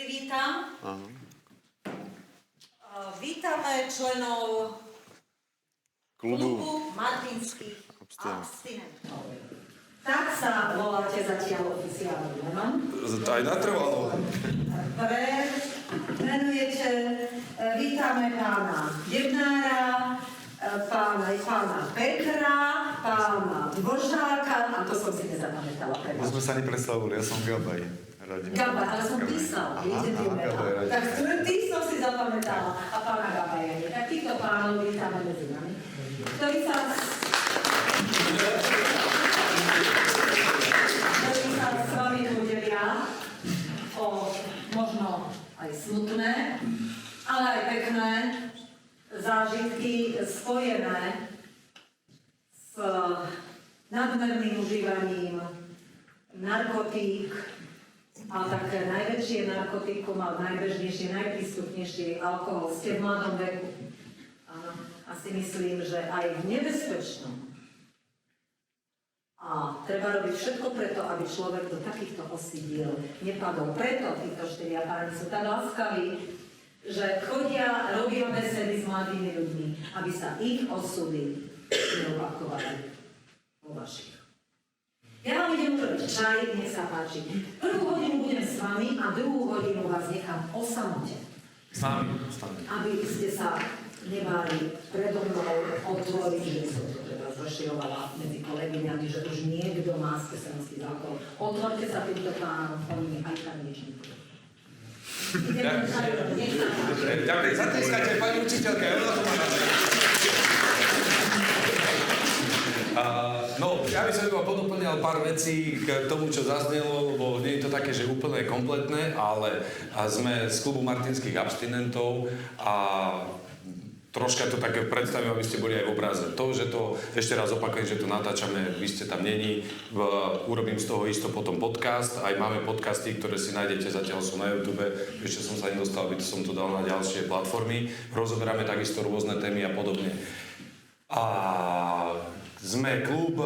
privítam. Vítame členov klubu Martinských abstinentov. Tak sa voláte zatiaľ oficiálne, nemám? Aj natrvalo. Menujete, vítame pána Jednára, pána Petra, pána Dvořáka, a to som si nezapamätala. My sme sa nepredstavili, ja som Gabaj. Gabaj, ale som písal, viete tie mená. Tak tí som si zapamätala a pána Gabaja nie. Tak týchto pánov vítame medzi nami, ktorí sa s vami podelia o možno aj smutné, ale aj pekné zážitky spojené s nadmerným užívaním narkotík, a také najväčšie narkotikum, ale najbežnejšie, najprístupnejšie alkohol ste v mladom veku. Áno, a si myslím, že aj v nebezpečnom. A treba robiť všetko preto, aby človek do takýchto osídiel nepadol. Preto títo štyria páni sú tak láskaví, že chodia, robia besedy s mladými ľuďmi, aby sa ich osudy neopakovali vo vašich. Ja vám idem urobiť čaj, nech sa páči. Prvú hodinu budem s vami a druhú hodinu vás nechám o samote. S nami. Aby ste sa nebáli predo mnou otvoriť, že som to teraz rozširovala medzi kolegyňami, že už niekto má skúsenosti z alkoholu. Otvorte sa týmto pánom, oni aj tak nič nebude. Ďakujem, zatleskajte pani učiteľka, ja to má No, ja by som iba podoplňal pár vecí k tomu, čo zaznelo, lebo nie je to také, že úplne kompletné, ale sme z klubu Martinských abstinentov a troška to také predstavím, aby ste boli aj v obraze. To, že to, ešte raz opakujem, že to natáčame, vy ste tam není, urobím z toho isto potom podcast, aj máme podcasty, ktoré si nájdete, zatiaľ sú na YouTube, ešte som sa nedostal, aby som to dal na ďalšie platformy, rozoberáme takisto rôzne témy a podobne. A sme klub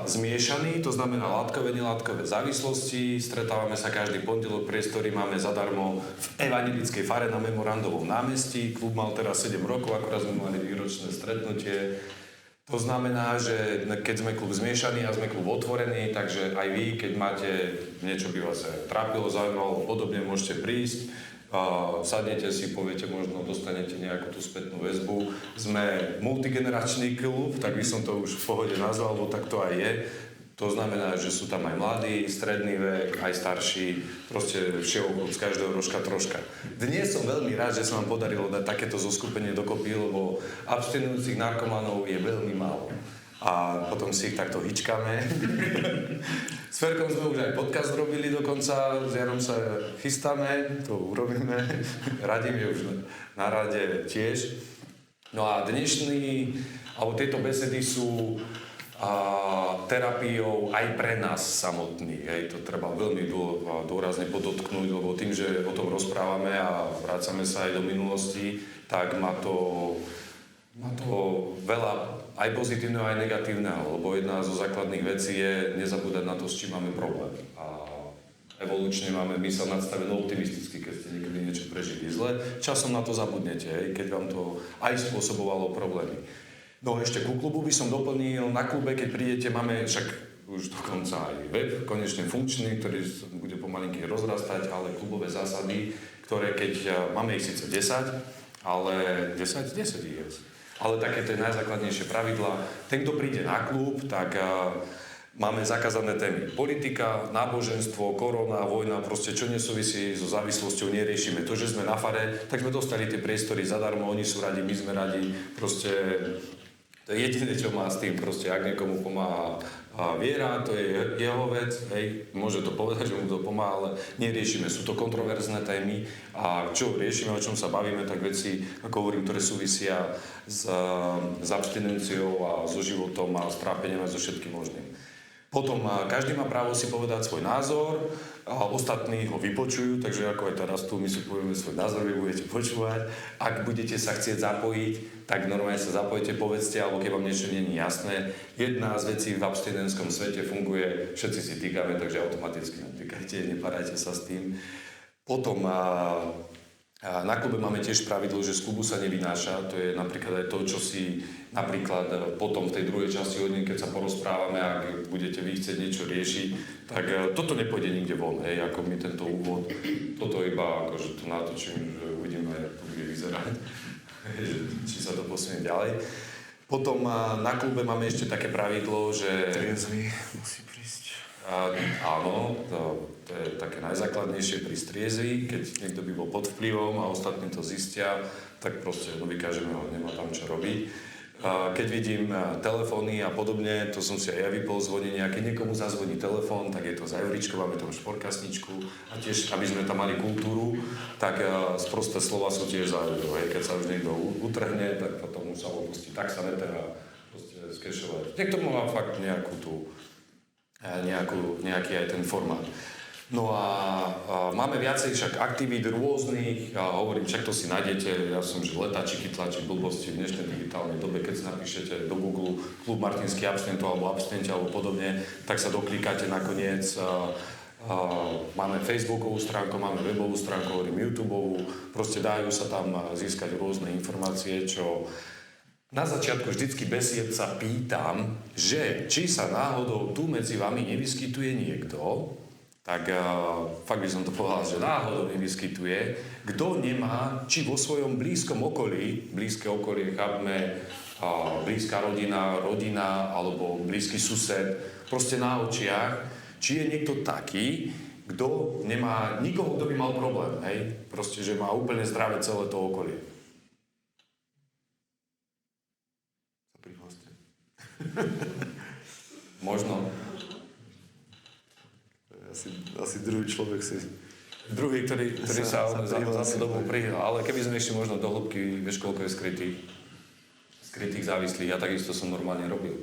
zmiešaný, to znamená látkové, nelátkové závislosti. Stretávame sa každý pondelok, priestory máme zadarmo v evanjelickej fare na Memorandovom námestí. Klub mal teraz 7 rokov, akorát sme mali výročné stretnutie. To znamená, že keď sme klub zmiešaný a sme klub otvorený, takže aj vy, keď máte niečo by vás trápilo, zaujímalo, podobne môžete prísť. Sadnete si, poviete, možno dostanete nejakú tú spätnú väzbu. Sme multigeneračný klub, tak by som to už v pohode nazval, lebo tak to aj je. To znamená, že sú tam aj mladí, stredný vek, aj starší, proste všeho z každého rožka troška. Dnes som veľmi rád, že sa nám podarilo dať takéto zoskupenie dokopy, lebo abstinujúcich narkomanov je veľmi málo. A potom si ich takto hyčkáme. S Ferkom sme už aj podcast robili dokonca, s Jarom sa chystáme, to urobíme. Radim je už na rade tiež. No a tieto besedy sú terapiou aj pre nás samotných. Hej, to treba veľmi dôrazne podotknúť, lebo tým, že o tom rozprávame a vrácame sa aj do minulosti, tak má to veľa aj pozitívneho, aj negatívneho, lebo jedna zo základných vecí je nezabúdať na to, s čím máme problém. A evolučne máme mysel nastavenú optimisticky, keď ste niekedy niečo prežili zle. Časom na to zabudnete, keď vám to aj spôsobovalo problémy. No ešte ku klubu by som doplnil, na klube, keď prídete, máme však už dokonca aj web, konečne funkčný, ktorý bude pomalinky rozrastať, ale klubové zásady, ktoré máme ich síce 10, ale 10 ich je. Ale také tie najzákladnejšie pravidlá. Ten, kto príde na klub, tak máme zakázané témy. Politika, náboženstvo, korona, vojna, proste čo nesúvisí so závislosťou, neriešime. To, že sme na fare, tak sme dostali tie priestory zadarmo, oni sú radi, my sme radi. Proste to je jediné, čo má s tým. Proste ak niekomu pomáha viera, to je jeho vec, hej, môže to povedať, že mu to pomáha, ale neriešime. Sú to kontroverzné témy a čo riešime, o čom sa bavíme, tak veci, ako hovorím, ktoré súvisia s abstinenciou a so životom a s trápením a so všetkým možným. Potom každý má právo si povedať svoj názor, a ostatní ho vypočujú, takže ako aj teraz tu my si povieme svoj názor, vy budete počúvať. Ak budete sa chcieť zapojiť, tak normálne sa zapojite, povedzte, alebo keď vám niečo nie je jasné. Jedna z vecí v abstinenskom svete funguje, všetci si týkame, takže automaticky natýkajte, neparajte sa s tým. Potom na klube máme tiež pravidlo, že z klubu sa nevynáša. To je napríklad aj to, čo si napríklad potom v tej druhej časti hodiny, keď sa porozprávame, ak budete vy chcieť niečo riešiť, tak toto nepôjde nikde von, hej, ako mi tento úvod. Toto iba akože to natočím, že uvidíme, ako to bude vyzerať, či sa to posunie ďalej. Potom na klube máme ešte také pravidlo, že... Triezvy musí prísť. Áno, to je také najzákladnejšie pri striezi, keď niekto by bol pod vplyvom a ostatní to zistia, tak proste vykážeme ho, nemá tam čo robiť. Keď vidím telefóny a podobne, to som si aj ja vypol zvonenia, keď niekomu zazvoní telefón, tak je to za euričko, máme tam športkasničku a tiež, aby sme tam mali kultúru, tak sprosté slova sú tiež za euro. Keď sa už niekto utrhne, tak potom už sa opustí taxameter a proste skešovať. Niekto má fakt nejaký aj ten formát. No a máme viacej však aktivít rôznych, hovorím, však to si nájdete, ja som, že letáčiky tlačí blbosti v dnešnej digitálnej dobe, keď si napíšete do Google klub martinských abstinentov alebo abstinenti alebo podobne, tak sa doklikáte nakoniec. Máme Facebookovú stránku, máme webovú stránku, hovorím YouTubeovú, proste dajú sa tam získať rôzne informácie, čo na začiatku vždycky besied sa pýtam, že či sa náhodou tu medzi vami nevyskytuje niekto, tak fakt by som to povedal, že náhodou nevyskytuje, kto nemá, či vo svojom blízkom okolí, blízke okolie, chápme, blízka rodina, alebo blízky sused, proste na očiach, či je niekto taký, kto nemá nikoho, kto by mal problém, hej? Proste, že má úplne zdravé celé to okolie. Možno. Asi druhý človek si... Druhý, ktorý sa za dobu prihľal. Ale keby sme ešte možno do hĺbky, vieš, koľko je skrytých závislých, ja takisto som normálne robil.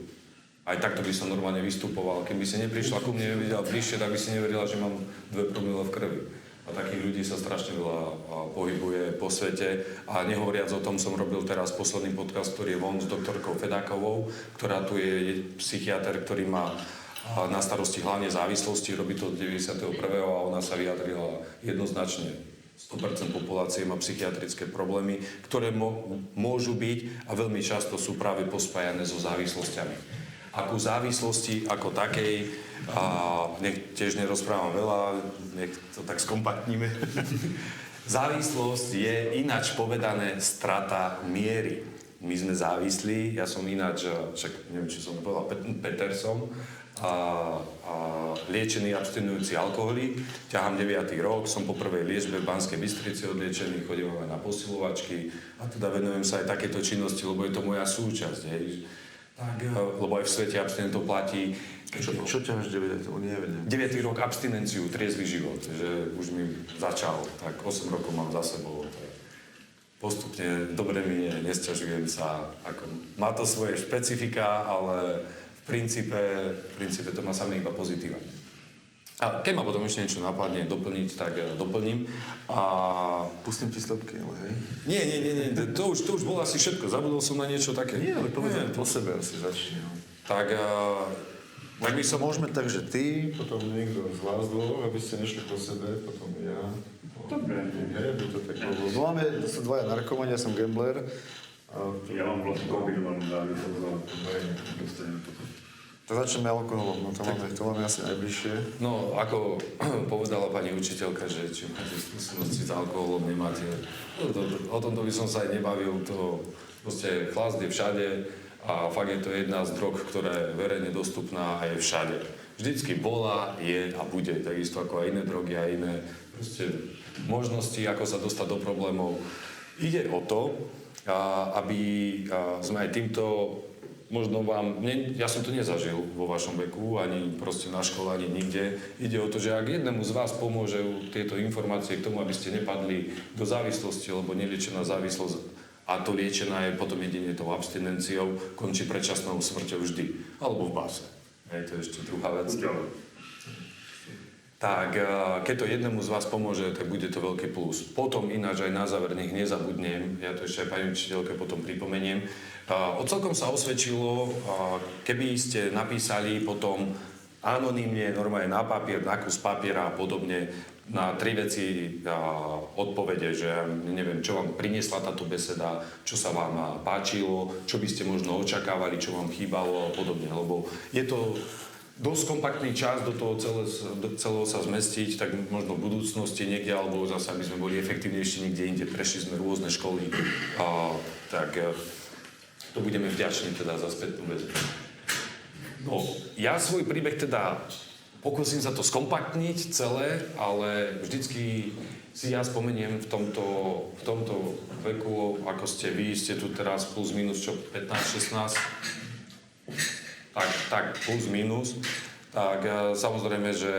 Aj takto by som normálne vystupoval. Keby si neprišla ku mne, nevidela bližšie, tak by si neverila, že mám 2 promile v krvi. A takých ľudí sa strašne veľa pohybuje po svete. A nehovoriac o tom, som robil teraz posledný podcast, ktorý je von s doktorkou Fedákovou, ktorá tu je psychiater, ktorý má na starosti hlavne závislosti, robí to od 91. a ona sa vyjadrila jednoznačne. 100% populácie má psychiatrické problémy, ktoré môžu byť a veľmi často sú práve pospájané so závislosťami. A ku závislosti ako takej, nech tiež nerozprávam veľa, nech to tak skompaktníme. Závislosť je ináč povedané strata miery. My sme závislí, ja som ináč, však neviem, či som povedal, Peterson, liečený abstinujúci alkoholík. Ťahám 9. rok, som po prvej liečbe v Banskej Bystrici odliečený, chodím aj na posilovačky a teda venujem sa aj takéto činnosti, lebo je to moja súčasť. Hej. Tak, lebo aj v svete abstinentov platí... Čo ťaháš 9? Neviem. 9. rok abstinenciu, triezvy život, že už mi začal, tak 8 rokov mám za sebou. Postupne dobre mi je, nesťažujem sa. Má to svoje špecifika, ale v princípe to má samé iba pozitíva. A keď ma potom ešte niečo napadne doplniť, tak doplním. A... Pustím ti stopky, ale hej? Nie, to už bolo asi všetko. Zabudol som na niečo také. Nie, ale povedzme po sebe asi začne. Tak by som... Môžeme tak, že ty, potom niekto z vás dvoch, aby ste nešli po sebe, potom ja. Dobre. By to tak bolo. No máme, sú dvaja narkomani, ja som gambler. Ja mám vlastne kombinovanú závislosť, ale dostanem to. Tak začneme alkoholom, no to máme asi najbližšie. No, ako povedala pani učiteľka, že či máte skúsenosti s alkoholom, nemáte. O tomto by som sa aj nebavil, to proste chlast je všade a fakt je to jedna z drog, ktorá je verejne dostupná a je všade. Vždycky bola, je a bude, takisto ako aj iné drogy a iné proste možnosti, ako sa dostať do problémov. Ide o to, aby sme aj týmto možno ja som to nezažil vo vašom veku, ani proste na škole, ani nikde. Ide o to, že ak jednému z vás pomôžu tieto informácie k tomu, aby ste nepadli do závislosti, lebo neliečená závislosť, a to liečená je potom jedine tou abstinenciou, končí predčasnou smrťou vždy. Alebo v báse. Hej, to je ešte druhá vec. Tak keď to jednému z vás pomôže, tak bude to veľký plus. Potom ináč aj na záver, nech nezabudnem, ja to ešte aj pani učiteľke potom pripomeniem. Celkom sa osvedčilo, keby ste napísali potom anonymne, normálne na papier, na kus papiera a podobne, na 3 veci odpovede, že neviem, čo vám priniesla táto beseda, čo sa vám páčilo, čo by ste možno očakávali, čo vám chýbalo a podobne, lebo je to dosť kompaktný čas do toho celého sa zmestiť, tak možno v budúcnosti niekde, alebo zase, aby sme boli efektívnejší niekde inde, prešli sme rôzne školy, tak to budeme vďační teda za spätnú väzbu. No, ja svoj príbeh teda pokúsim sa to skompaktniť celé, ale vždycky si ja spomeniem v tomto veku, ako ste vy, ste tu teraz plus minus čo, 15-16, tak plus minus, tak samozrejme, že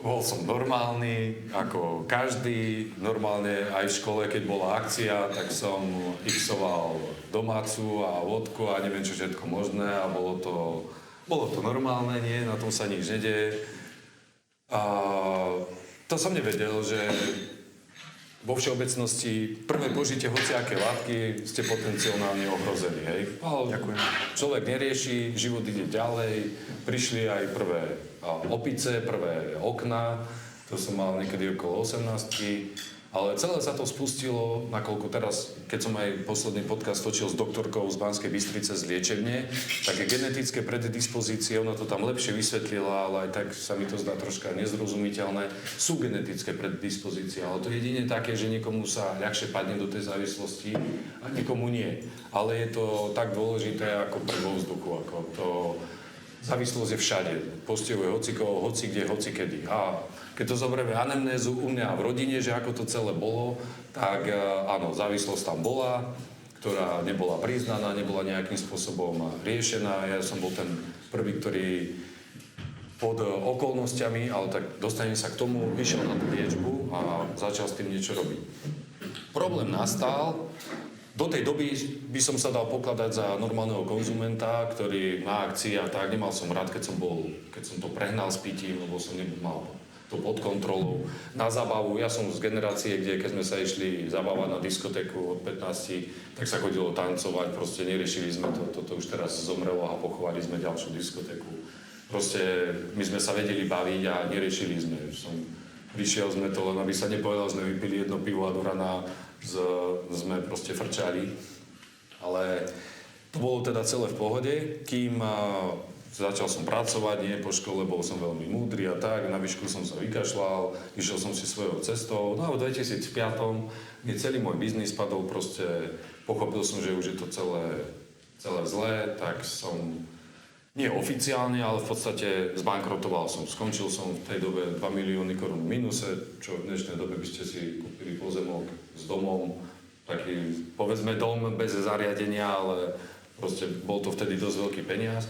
bol som normálny, ako každý, normálne aj v škole, keď bola akcia, tak som xoval domácu a vodku a neviem čo všetko možné a bolo to normálne, nie, na tom sa nič nedeje. A to som nevedel, že vo všeobecnosti prvé požite hociaké látky ste potenciálne ohrození, hej. Ale ďakujem. Človek nerieši, život ide ďalej, prišli aj prvé opice, prvé okná, to som mal niekedy okolo 18. Ale celé sa to spustilo, nakoľko teraz, keď som aj posledný podcast točil s doktorkou z Banskej Bystrice z liečebne, také genetické predispozície, ona to tam lepšie vysvetlila, ale aj tak sa mi to zdá troška nezrozumiteľné. Sú genetické predispozície, ale to je jedine také, že niekomu sa ľahšie padne do tej závislosti a niekomu nie. Ale je to tak dôležité ako prv vo vzduchu, ako to... Závislosť je všade. Postihuje hocikoho, hocikde, hocikedy. A keď to zoberieme anamnézu u mňa v rodine, že ako to celé bolo, tak áno, závislosť tam bola, ktorá nebola priznaná, nebola nejakým spôsobom riešená. Ja som bol ten prvý, ktorý pod okolnostiami, ale tak dostanem sa k tomu, išiel na tú liečbu a začal s tým niečo robiť. Problém nastal. Do tej doby by som sa dal pokladať za normálneho konzumenta, ktorý na akcii a tak, nemal som rád, keď som to prehnal s pitím, lebo som nemal to pod kontrolou. Na zábavu, ja som z generácie, kde keď sme sa išli zabávať na diskotéku od 15, tak sa chodilo tancovať, proste neriešili sme to, toto už teraz zomrelo a pochovali sme ďalšiu diskotéku. Proste my sme sa vedeli baviť a neriešili sme. Prišiel sme to, len aby sa nepovedal, sme vypili jedno pivo a do rana sme proste frčali, ale to bolo teda celé v pohode, kým začal som pracovať, nie po škole, bol som veľmi múdry a tak, na výšku som sa vykašľal, išiel som si svojou cestou, no a v 2005 mi celý môj biznis padol, proste pochopil som, že už je to celé zlé, tak som nie oficiálne, ale v podstate zbankrotoval som. Skončil som v tej dobe 2 milióny korún v mínuse, čo v dnešnej dobe by ste si kúpili pozemok s domom, taký, povedzme, dom bez zariadenia, ale proste bol to vtedy dosť veľký peniaz.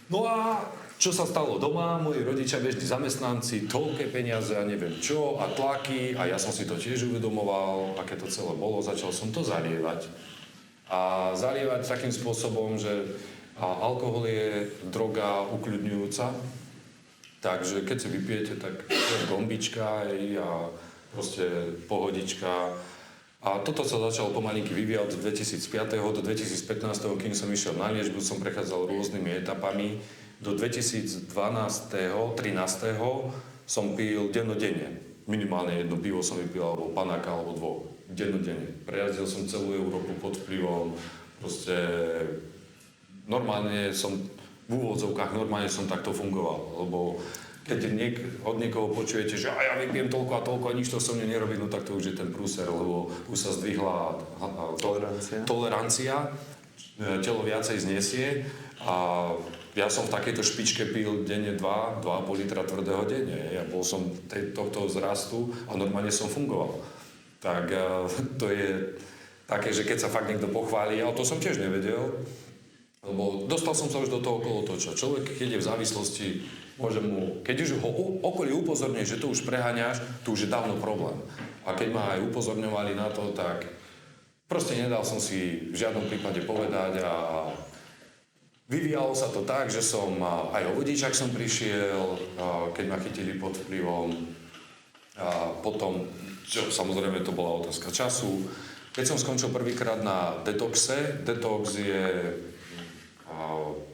No a čo sa stalo doma? Moji rodičia, bežní zamestnanci, toľké peniaze a neviem čo, a tlaky, a ja som si to tiež uvedomoval, aké to celé bolo, začal som to zalievať. A zalievať takým spôsobom, že alkohol je droga ukľudňujúca, takže keď si vypijete, tak je gombička a proste pohodička. A toto sa začalo pomalinky vyvíjať od 2005. do 2015. Kým som išiel na liečbu, som prechádzal rôznymi etapami. Do 2012. 13. som pil dennodenne. Minimálne jedno pivo som vypil, alebo panáka, alebo dvoch. Dennodenne. Prejazdil som celú Európu pod vplyvom. Proste normálne som, v úvodzovkách, normálne som takto fungoval, lebo keď od niekoho počujete, že ja vypijem toľko a toľko a nič to so mne nerobí, no tak to už je ten prúser, lebo už sa zdvihla tolerancia, telo viacej znesie a ja som v takejto špičke pil denne 2,5 litra tvrdého denne. Ja bol som tohto vzrastu a normálne som fungoval. Tak to je také, že keď sa fakt niekto pochváli, ale to som tiež nevedel, lebo dostal som sa už do toho kolotoča. Človek, keď je v závislosti, môže mu, keď už ho okolí upozorňuje, že to už preháňaš, to už je dávno problém. A keď ma aj upozorňovali na to, tak proste nedal som si v žiadnom prípade povedať a vyvíjalo sa to tak, že som aj o vodičák som prišiel, keď ma chytili pod vplyvom. A potom, samozrejme to bola otázka času. Keď som skončil prvýkrát na detoxe, detox je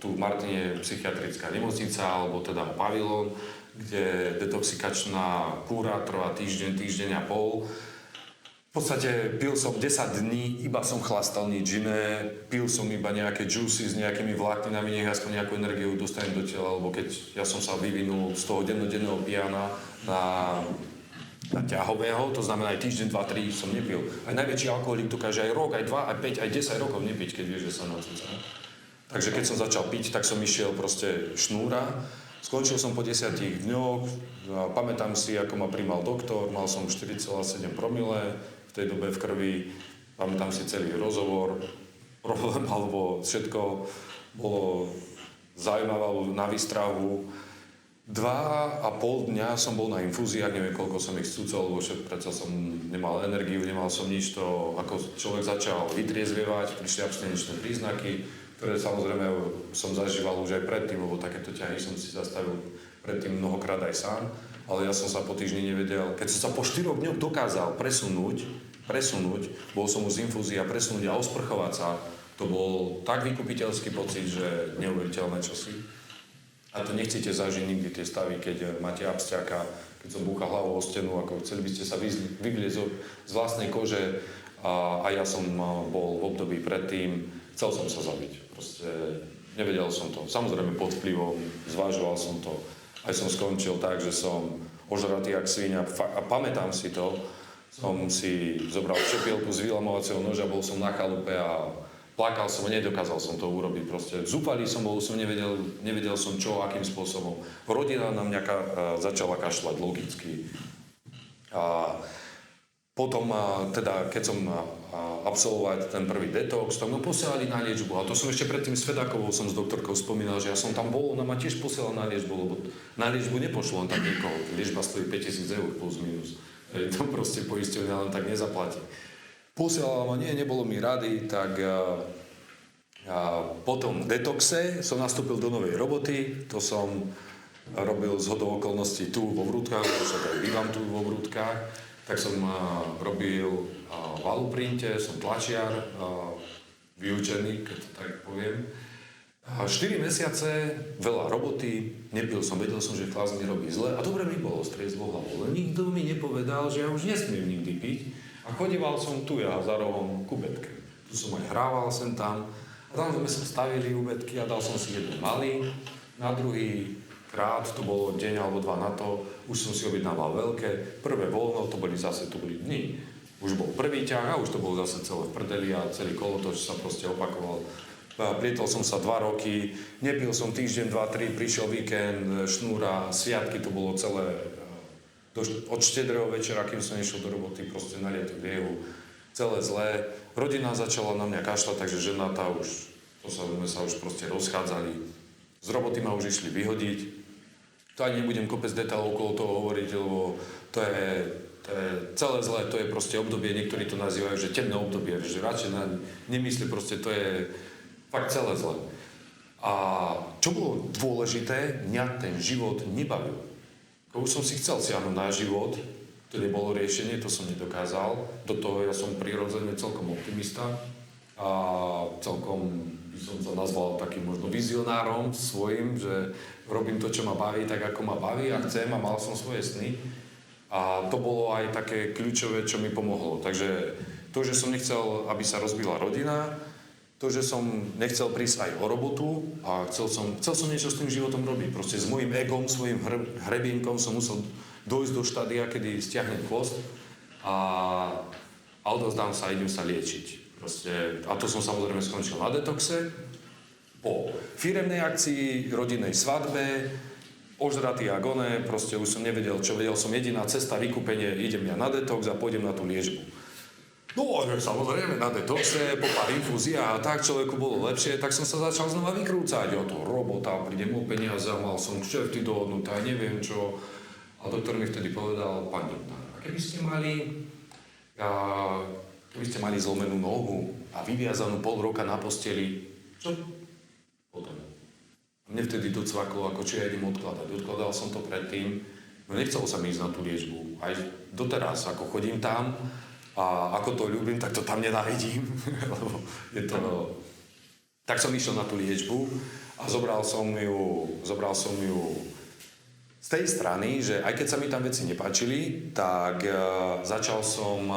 tu v Martine psychiatrická nemocnica, alebo teda pavilón, kde detoxikačná kúra trvá týždeň a pol. V podstate pil som 10 dní, iba som chlastal, nič iné. Pil som iba nejaké juicy s nejakými vlákninami, nech aspoň nejakú energiu dostanem do tela, lebo keď ja som sa vyvinul z toho dennodenného pijana na ťahového, to znamená aj týždeň, 2, 3 som nepil. Aj najväčší alkoholik dokáže aj rok, aj 2, aj 5, aj 10 rokov nepiť, keď vie, že sa nacúca. Takže keď som začal piť, tak som išiel proste šnúra. Skončil som po 10 dňoch, pamätám si, ako ma primal doktor, mal som 4,7 promile v tej dobe v krvi, pamätám si celý rozhovor, problém alebo všetko bolo zaujímavé na výstrahu. 2,5 dňa som bol na infúziách, neviem koľko som ich scúcol, lebo predsa som nemal energiu, nemal som nič, to ako človek začal vytriezvievať, prišli abstinenčné príznaky, ktoré samozrejme som zažíval už aj predtým, lebo takéto ťahy som si zastavil predtým mnohokrát aj sám, ale ja som sa po týždni nevedel, keď som sa po 4 dňoch dokázal presunúť, bol som už z infúzia, presunúť a osprchovať sa, to bol tak vykupiteľský pocit, že neuveriteľné čosi. A to nechcete zažiť nikdy tie stavy, keď máte absťaka, keď som búchal hlavou o stenu, ako chceli by ste sa vyvlieť z vlastnej kože a ja som bol v období predtým, chcel som sa zabiť. Proste nevedel som to. Samozrejme pod vplyvom, zvažoval som to. Aj som skončil tak, že som ožratý jak svinia a pamätám si to. Som si zobral čepielku z vylamovacieho noža, bol som na chalupe a plakal som, nedokázal som to urobiť. Proste zúfalý som bol, som nevedel som čo, akým spôsobom. Rodina na mňa začala kašľať logicky. A potom, teda, keď som absolvoval ten prvý detox, tak ma posielali na liečbu. A to som ešte predtým s Fedákovou som s doktorkou spomínal, že ja som tam bol, ona ma tiež posielala na liečbu, lebo na liečbu nepošlo len tak nikoho. Liečba stojí 5 000 eur plus minus. To proste poisťovňa len tak nezaplatí. Posielala ma, nebolo mi rady, tak potom v detoxe som nastúpil do novej roboty, to som robil zhodou okolností tu vo Vrútkach, však aj bývam tu vo Vrútkach, tak som robil v Aluprinte, som tlačiar, vyučený, keď to tak poviem. 4 mesiace, veľa roboty, nepil som, vedel som, že chlast mi robí zle a dobre mi bolo striezlo hlavou, len nikto mi nepovedal, že ja už nesmiem nikdy piť. A chodíval som tu ja za rohom ku betke. Tu som aj hrával sem tam. A tam sme sa stavili u betky a dal som si jeden malý. Na druhý krát, to bolo deň alebo 2 na to, už som si objednával veľké. Prvé voľno, to boli dni. Už bol prvý ťah a už to bolo zase celé v prdeli a celý kolotoč sa proste opakoval. Plietol som sa 2 roky, nepil som týždeň, 2, 3, prišiel víkend, šnúra, sviatky, to bolo celé od štedrého večera, kým som nešiel do roboty, proste nalietý liehu, celé zlé. Rodina začala na mňa kašľať, takže žena tá už, sme sa už proste rozchádzali. Z roboty ma už išli vyhodiť. To ani nebudem kopec detailov okolo toho hovoriť, lebo to je celé zlé, to je proste obdobie, niektorí to nazývajú, že temné obdobie, že radšej nemyslí, proste to je fakt celé zlé. A čo bolo dôležité, mňa ten život nebavil. Už som si chcel siahnuť na život, to nebolo riešenie, to som nedokázal. Do toho ja som prirodzene celkom optimista a celkom by som sa nazval takým možno vizionárom svojím, že robím to, čo ma baví, tak ako ma baví a chcem a mal som svoje sny. A to bolo aj také kľúčové, čo mi pomohlo. Takže to, že som nechcel, aby sa rozbila rodina, to, že som nechcel prísť aj o robotu a chcel som niečo s tým životom robiť. Proste s mojím egom, svojím hrebienkom som musel dojsť do štádia, kedy stiahnem chvost a odozdám sa a idem sa liečiť. Proste, a to som samozrejme skončil na detoxe. Po firemnej akcii, rodinnej svadbe, ožratý agone, proste už som nevedel, čo vedel som. Jediná cesta, vykúpenie, idem ja na detox a pôjdem na tú liečbu. No, samozrejme, na detoxe, po pár infúziách a tak človeku bolo lepšie, tak som sa začal znova vykrúcať. O to robota, prídem o peniaze, mal som kšefty dohodnuté, neviem čo. A doktor mi vtedy povedal, pán doktor, keby ste mali zlomenú nohu a vyviazanú pol roka na posteli, čo potom? Mne vtedy docvaklo, ako čo ja idem odkladať. Odkladal som to predtým, no nechcelo sa mi ísť na tú liečbu. Aj doteraz, ako chodím tam, a ako to ľúbim, tak to tam nenávidím, lebo je to... Tak som išiel na tú liečbu a zobral som ju z tej strany, že aj keď sa mi tam veci nepáčili, tak začal som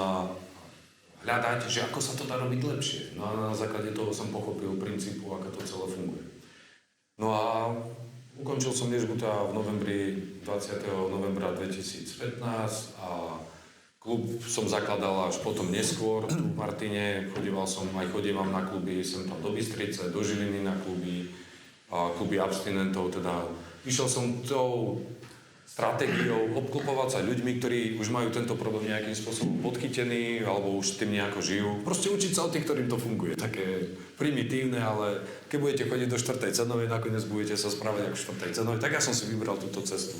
hľadať, že ako sa to dá robiť lepšie. No a na základe toho som pochopil princípu, ako to celé funguje. No a ukončil som Liešguta v novembri, 20. novembra 2015 a klub som zakladal až potom neskôr tu v Martine. Chodievam na kluby, sem tam do Bystrice, do Žiliny na kluby, a kluby abstinentov, teda išiel som tou stratégiou obklopovať sa ľuďmi, ktorí už majú tento problém nejakým spôsobom podchytený alebo už s tým nejako žijú. Proste učiť sa od tých, ktorým to funguje. Také primitívne, ale keď budete chodiť do 4. cenovej, nakoniec budete sa správať ako 4. cenovej, tak ja som si vybral túto cestu.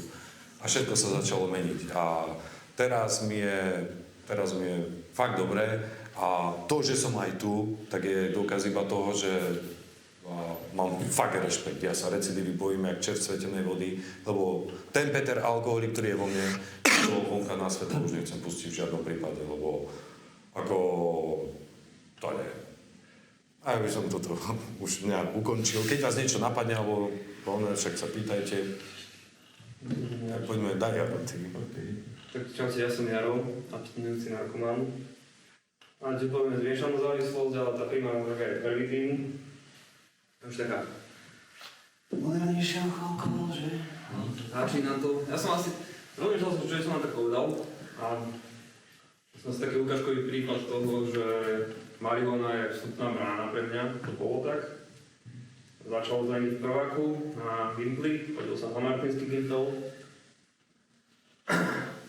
A všetko sa začalo meniť. A teraz mi je fakt dobré a to, že som aj tu, tak je dôkaz iba toho, že mám fakt rešpekt. Ja sa recidívy bojím jak čert svetenej vody, lebo ten Peter alkoholik, ktorý je vo mne, toho vonka na svete už nechcem pustiť v žiadnom prípade, lebo ako to nie. A ja by som toto už nejak ukončil. Keď vás niečo napadne, alebo však sa pýtajte, tak poďme, daj Jaro, ty. Tak čaute, ja som Jaro, abstinujúci narkoman. A že povieme zmiešanú závislosť, ale tá primárna droga je pervitín. Už taká modernejšia alkohol, že? Začína to. Ja som asi rozmýšľal som, čo som vám tak povedal. A som si taký ukážkový príklad toho, že marihuana je vstupná brána pre mňa, to bolo tak. Začal za v prváku na Gimply, chodil som na martinský Gimpel.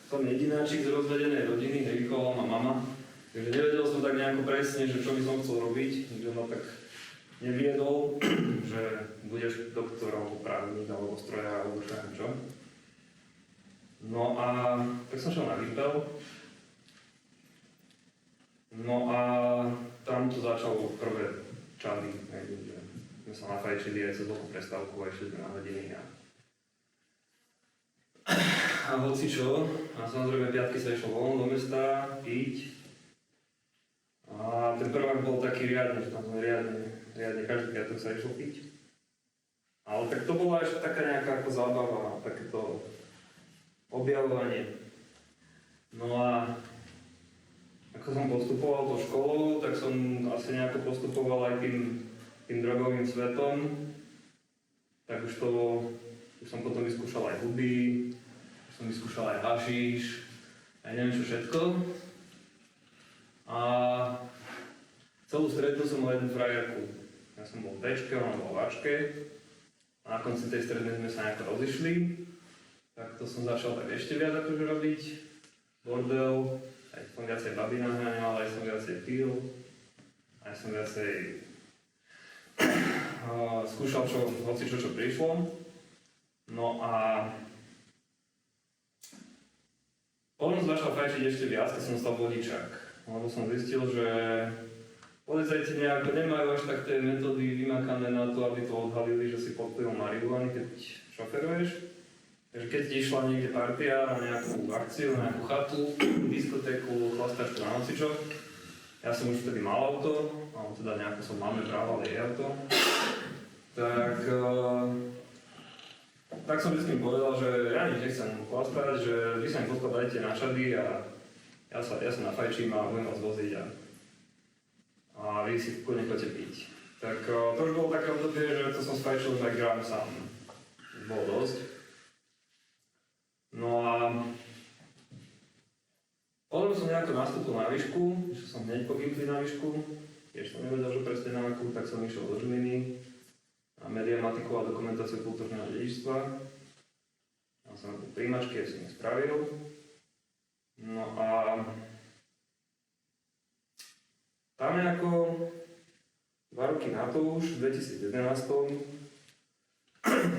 Som jedináčik z rozvedenej rodiny, nevychovala ma mama. Takže nevedel som tak nejako presne, že čo by som chcel robiť. Nikto ma tak neviedol, že budeš doktorov, právnik alebo strojár alebo čo neviem čo. No a tak som šiel na Gimpel. No a tam to začalo prvé čady, že sme sa nafajčili aj cez veľkú prestávku a išli sme na hodiny a hocičo. A samozrejme piatky sa išlo von do mesta, piť. A ten prvák bol taký riadny, že tam sme riadne každý piatok sa išlo piť. Ale tak to bola ešte taká nejaká ako zábava, takéto objavovanie. No a ako som postupoval do školu, tak som asi nejako postupoval aj tým drogovým svetom. Tak už som potom vyskúšal aj huby, už som vyskúšal aj hašíš, aj neviem čo všetko. A celú strednú som mal jednu frajerku. Ja som bol v Bčke, ona bola v Ačke. A na konci tej strednej sme sa nejako rozišli. Tak to som začal tak ešte viac akože robiť. Bordel, aj som viacej baby naháňal, aj som viacej pil. Aj som viacej skúšal čo prišlo. No a potom som začal fajčiť ešte viac, keď som stal vodičák. Lebo som zistil, že policajti nejako nemajú až tak tie metódy vymakané na to, aby to odhalili, že si pod vplyvom marihuany, keď šoferuješ. Takže keď ti išla niekde partia na nejakú akciu, na nejakú chatu, diskotéku, chlastačku na nocičok, ja som už vtedy mal auto, alebo teda nejako som máme brával jej auto, tak som vždy povedal, že ja nič nechcem chlastať, že vy sa mi poskladajte na šady a ja sa nafajčím a budem vás voziť a vy si kľudne chodite piť. Tak to už bolo také obdobie, že to som sfajčil iba gram sám. Bolo dosť. No a potom som nejako nastúpil na výšku, išiel som hneď po Gimply na výšku, tiež som nevedel, že presne na akú, tak som išiel do Žiliny na mediamatiku a dokumentáciu kultúrneho dedičstva. Mal som príjmačky, ja som ich spravil. No a tam nejako 2 roky na to už, v 2011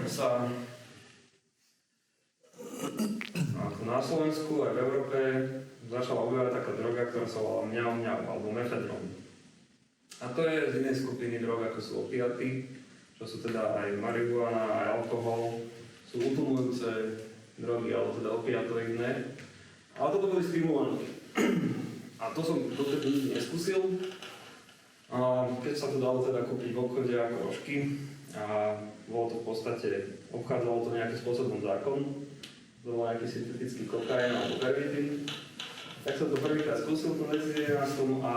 sa na Slovensku aj v Európe začala objavovať taká droga, ktorá sa volá mňau mňau, alebo mefedron. A to je z inej skupiny drog, ako sú opiaty, čo sú teda aj marihuana, aj alkohol, sú utlmujúce drogy, alebo teda opiatoidné. Ale toto boli stimulantky. A to som dotedy nikdy neskúsil. A keď sa to dalo teda kúpiť v obchode ako rožky, a bolo to v podstate, obchádzalo to nejakým spôsobom zákon, to bol nejaký syntetický kokain alebo pervitin. Tak som to prvýkrát skúsil v tom 2011 a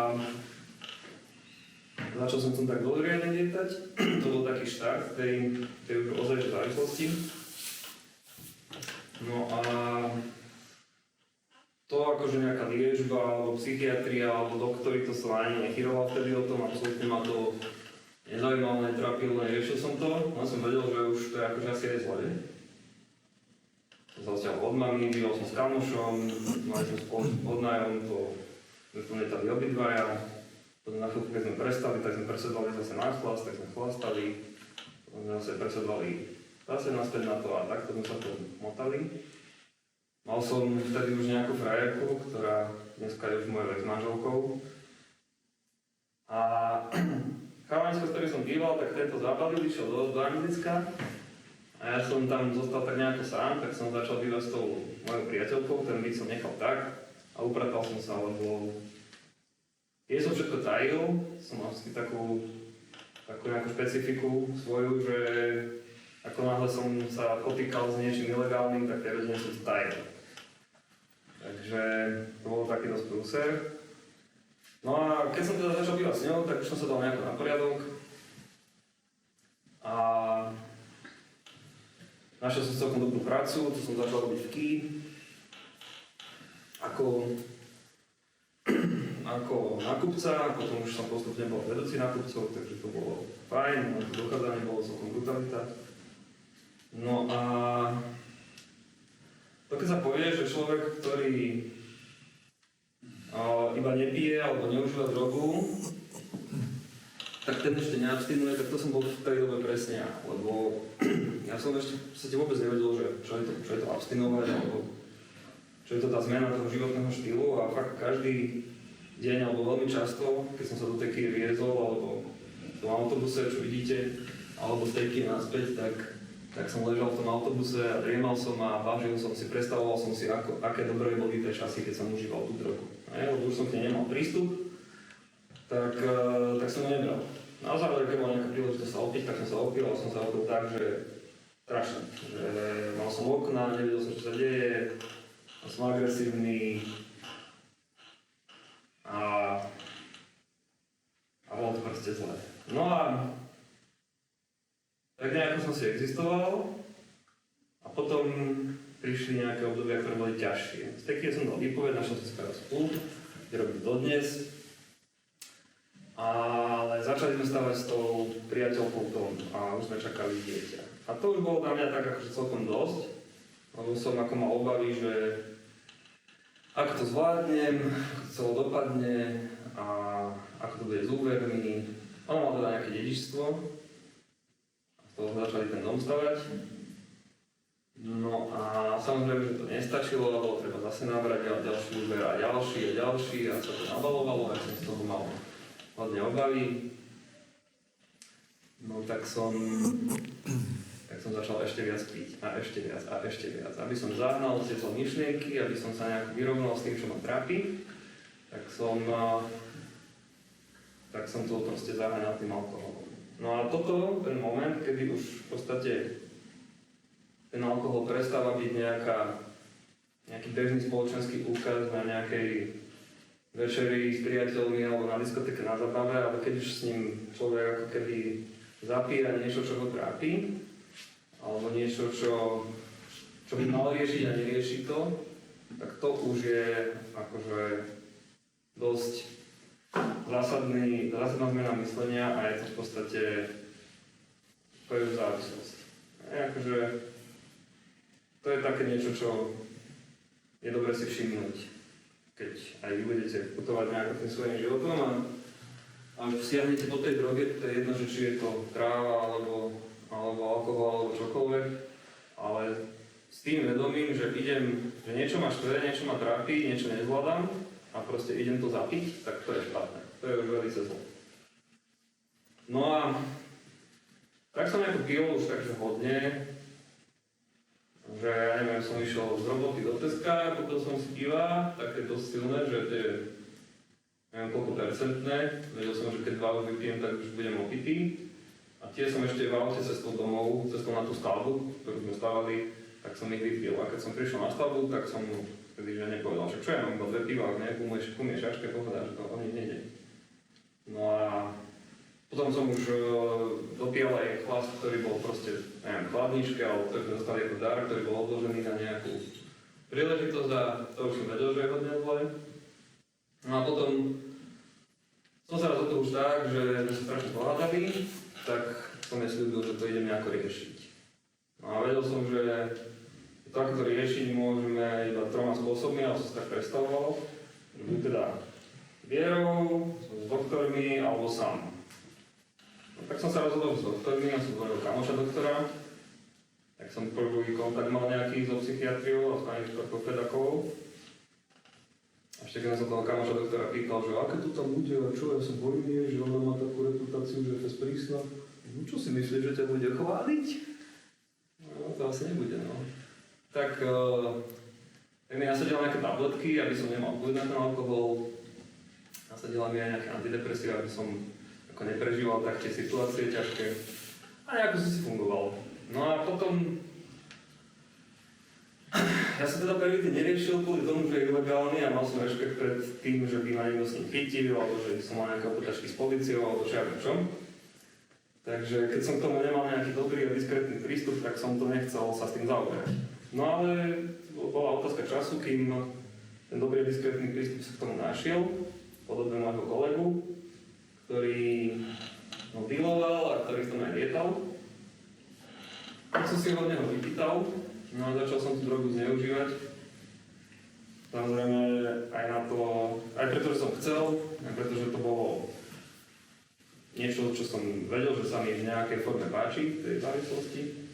začal som tam tak dlhoriadne lietať. To bol taký štart tej už ozajšej závislosti. No a to akože nejaká liečba, alebo psychiatria, alebo doktori, to som ani nechyroval vtedy o tom, absolútne ma to nezaujímalo, netrapilo, neriešil som to. No som vedel, že už to je akože asi aj zle. Som sa odtiaľ od mami, býval som s kamošom, mali sme spolu odnájom, to sme tu letali obidvaja. Potom na chvíľku, keď sme prestali, tak sme presedlali zase na chlast, tak sme chlastali. Potom sme zase presedlali zase naspäť na to a takto sme sa to motali. Mal som vtedy už nejakú frajerku, ktorá dneska je už mojou ex-manželkou. A chalanisko, s ktorým som býval, tak tento zabalil, išiel do Anglicka. A ja som tam zostal tak nejako sám, tak som začal bývať s tou mojou priateľkou, ten byt som nechal tak a upratal som sa, lebo keď som všetko tajil, som mal vždy takú nejakú špecifiku svoju, že ako náhle som sa potýkal s niečím ilegálnym, tak prirodzene som to tajil. Takže to bol taký dosť prúser. No a keď som teda začal bývať s ňou, tak už som sa dal nejako na poriadok. A našiel som celkom dobrú prácu, to som začal robiť v KI. Ako nákupca, potom už som postupne bol vedúci nákupcov, takže to bolo fajn, to dochádzanie bolo celkom brutalita. No a to keď sa povie, že človek, ktorý iba nepije alebo neužíva drogu, tak ten ešte neabstinuje, tak to som bol v tej dobe presne ja, lebo ja som ešte vôbec nevedel, že čo je to abstinovať, alebo čo je to tá zmena toho životného štýlu a fakt každý deň, alebo veľmi často, keď som sa do tej Kyje viezol, alebo v tom autobuse, čo vidíte, alebo z tej Kyje naspäť, tak som ležal v tom autobuse a driemal som a vážil som si, predstavoval som si, aké dobré boli tie časy, keď som užíval tú drogu. Lebo už som k nej nemal prístup, tak som ho nebral. Na záver, keď mal nejaká príležitosť sa opiť, tak som sa opil, ale som sa opil tak, že strašne. Že mal som okna, nevedel som, čo sa deje, som agresívny a bolo to proste zle. No a tak nejako som si existoval a potom prišli nejaké obdobia, ktoré boli ťažšie. Z tej som dal výpoveď, našiel som si prácu spolu, kde robím dodnes. Ale začali sme stavať s tou priateľkou dom a už sme čakali dieťa. A to už bolo na mňa tak akože celkom dosť, lebo som ako mal obavy, že ako to zvládnem, ako to celé dopadne a ako to bude s úvermi. Ono mal teda nejaké dedičstvo, z toho začali ten dom stavať. No a samozrejme, že to nestačilo, lebo treba zase nabrať ďalší úver a ďalší a sa to nabalovalo, a som z toho mal hodne obavy. No tak som začal ešte viac piť a ešte viac. Aby som zahnal tieto myšlienky, aby som sa nejak vyrovnal s tým, čo ma trápi, tak som to proste zaháňal tým alkoholom. No a toto, ten moment, kedy už v podstate ten alkohol prestáva byť nejaký bežný spoločenský úkaz na nejakej večeri s priateľmi alebo na diskotéke na zabave, ale keď už s ním človek ako keby zapíja niečo, čo ho trápi, alebo niečo, čo by mal riešiť a nerieši to, tak to už je akože dosť zásadná zmena myslenia a je to v podstate závislosť. Akože to je také niečo, čo je dobre si všimnúť, keď aj vy budete putovať nejako tým svojím životom a už siahnete po tej droge, to je jedno, že či je to tráva alebo alkohol alebo čokoľvek, ale s tým vedomím, že niečo ma štve, niečo ma trápi, niečo nezvládam a proste idem to zapiť, tak to je špatné. To je už veľmi zle. No a tak som nejako pil už takže hodne, že ja neviem, som išiel z roboty do Teska, kúpil som si piva, také dosť silné, že to je neviem koľko percentné, vedel som, že keď 2 už vypijem, tak už budem opitý. A tie som ešte v aute cestou domov, cestou na tú stavbu, ktorú sme stavali, tak som ich vypil. A keď som prišiel na stavbu, tak som vtedy žene povedal, že čo ja mám iba 2 piva, ak nejakú pomiešačke, povedal, že to o nič nejde. No a potom som už dopíjal aj chlast, ktorý bol proste, neviem, chladničke, ale ktorý sme dostali ako dar, ktorý bol odložený na nejakú príležitosť a to už som vedel, že je hodne zle. No a potom som sa rozhodol už tak, že sme sa strašne pohádali, tak som jej sľúbil, že to idem nejako riešiť. No a vedel som, že takto riešiť môžeme iba 3 spôsobmi, ale som sa tak predstavoval. Buď teda vierou, s doktormi alebo sám. No, tak som sa rozhodol s doktormi, ja som zvolil kamoša doktora. Tak som prvý kontakt mal nejaký so psychiatriou a s pani ortopedakov. A ešte keď som toho kamoša doktora pýtal, že aké to tam bude a čo, ja som bojný, že ona má takú reputáciu, že je fest prísna. No čo si myslíš, že ťa bude chváliť? No to asi nebude, no. Tak mi nasadila nejaké tabletky, aby som nemal vplyv na ten alkohol. Nasadila mi aj nejaké antidepresíva, aby som ako neprežíval tak tie situácie ťažké. A nejako som si fungoval. No a potom ja som teda prvý deň neriešil kvôli tomu, že je ilegálny a mal som rešpekt pred tým, že by ma niekto s ním chytil, alebo že som mal nejaké opätačky s políciou, alebo čo ja viem čo. Takže keď som k tomu nemal nejaký dobrý a diskrétny prístup, tak som to nechcel sa s tým zaoberať. No ale bola otázka času, kým ten dobrý a diskrétny prístup sa k tomu našiel, podobne môjho kolegu, ktorý dealoval a ktorý v tom aj lietal. Tak som si ho od neho vypýtal, no a začal som tú drogu zneužívať. Samozrejme aj na to, aj preto, že som chcel, aj preto, že to bolo niečo, čo som vedel, že sa mi v nejakej forme páči, tej závislosti.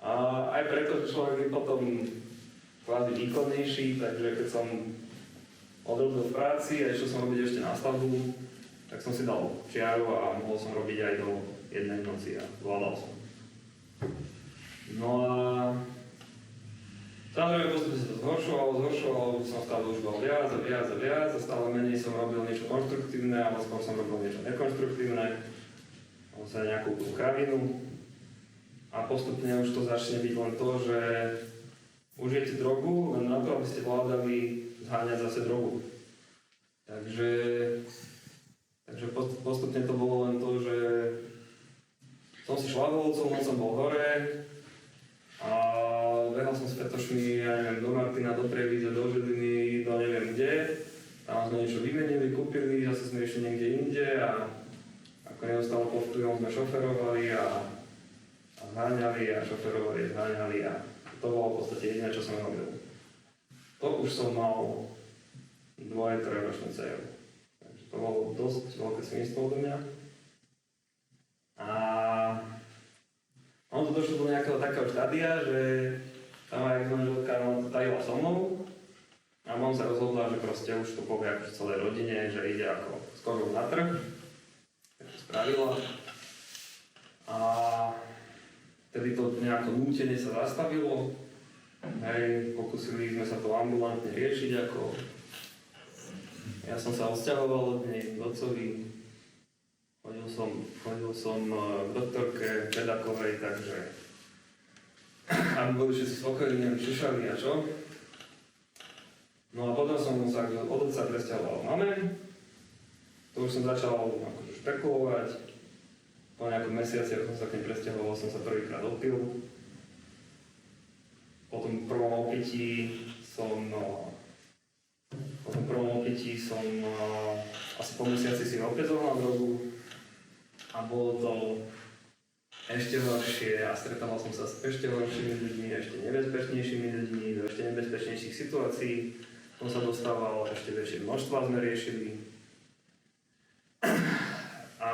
A aj preto, že človek je potom kvázi výkonnejší, takže keď som odrobil v práci a išiel som robiť ešte na stavbu, tak som si dal čiaru a mohol som robiť aj do 1 noci a zvládal som. No a samozrejme postupne sa to zhoršovalo, som stále už bol viac a stále menej som robil niečo konštruktívne, ale skôr som robil niečo nekonštruktívne, alebo sa nejakú tú kravinu. A postupne už to začne byť len to, že užijete drogu len na to, aby ste vládali zháňať zase drogu. Takže postupne to bolo len to, že som si šlavel, celú noc som bol hore a behal som s fetošmi, ja neviem, do Martina, do Prevíze, do Žiliny, do neviem kde. Tam sme niečo vymenili, kúpili, zase sme išli niekde inde a ako neustále pod vplyvom sme šoferovali a zháňali a šoferovali, zháňali a to bolo v podstate jediné, čo som robil. To už som mal 2-3 ročnú dceru. Takže to bolo dosť veľké svinstvo odo mňa. A ono to došlo do nejakého takého štádia, že tam aj manželka to tajila so mnou a mám sa rozhodla, že proste už to povie akože celej rodine, že ide ako s kožou na trh. Tak to spravila. A vtedy to nejako nútene sa zastavilo. Hej, pokúsili sme sa to ambulantne riešiť, ako ja som sa odsťahoval od nej k otcovi. Chodil som k doktorke Pedakovej, takže aby boli všetci spokojní, aby šušali a čo. No a potom som sa od otca presťahoval mame. To už som začal akože špekulovať. Po nejakom mesiaci, ako som sa k nej presťahoval, som sa prvýkrát opil. Po tom prvom opití som asi po mesiaci si opäť zohnal drogu. A bolo to ešte horšie a stretával som sa s ešte horšími ľuďmi, ešte nebezpečnejšími ľuďmi, do ešte nebezpečnejších situácií. Som sa dostával, ešte väčšie množstva sme riešili. A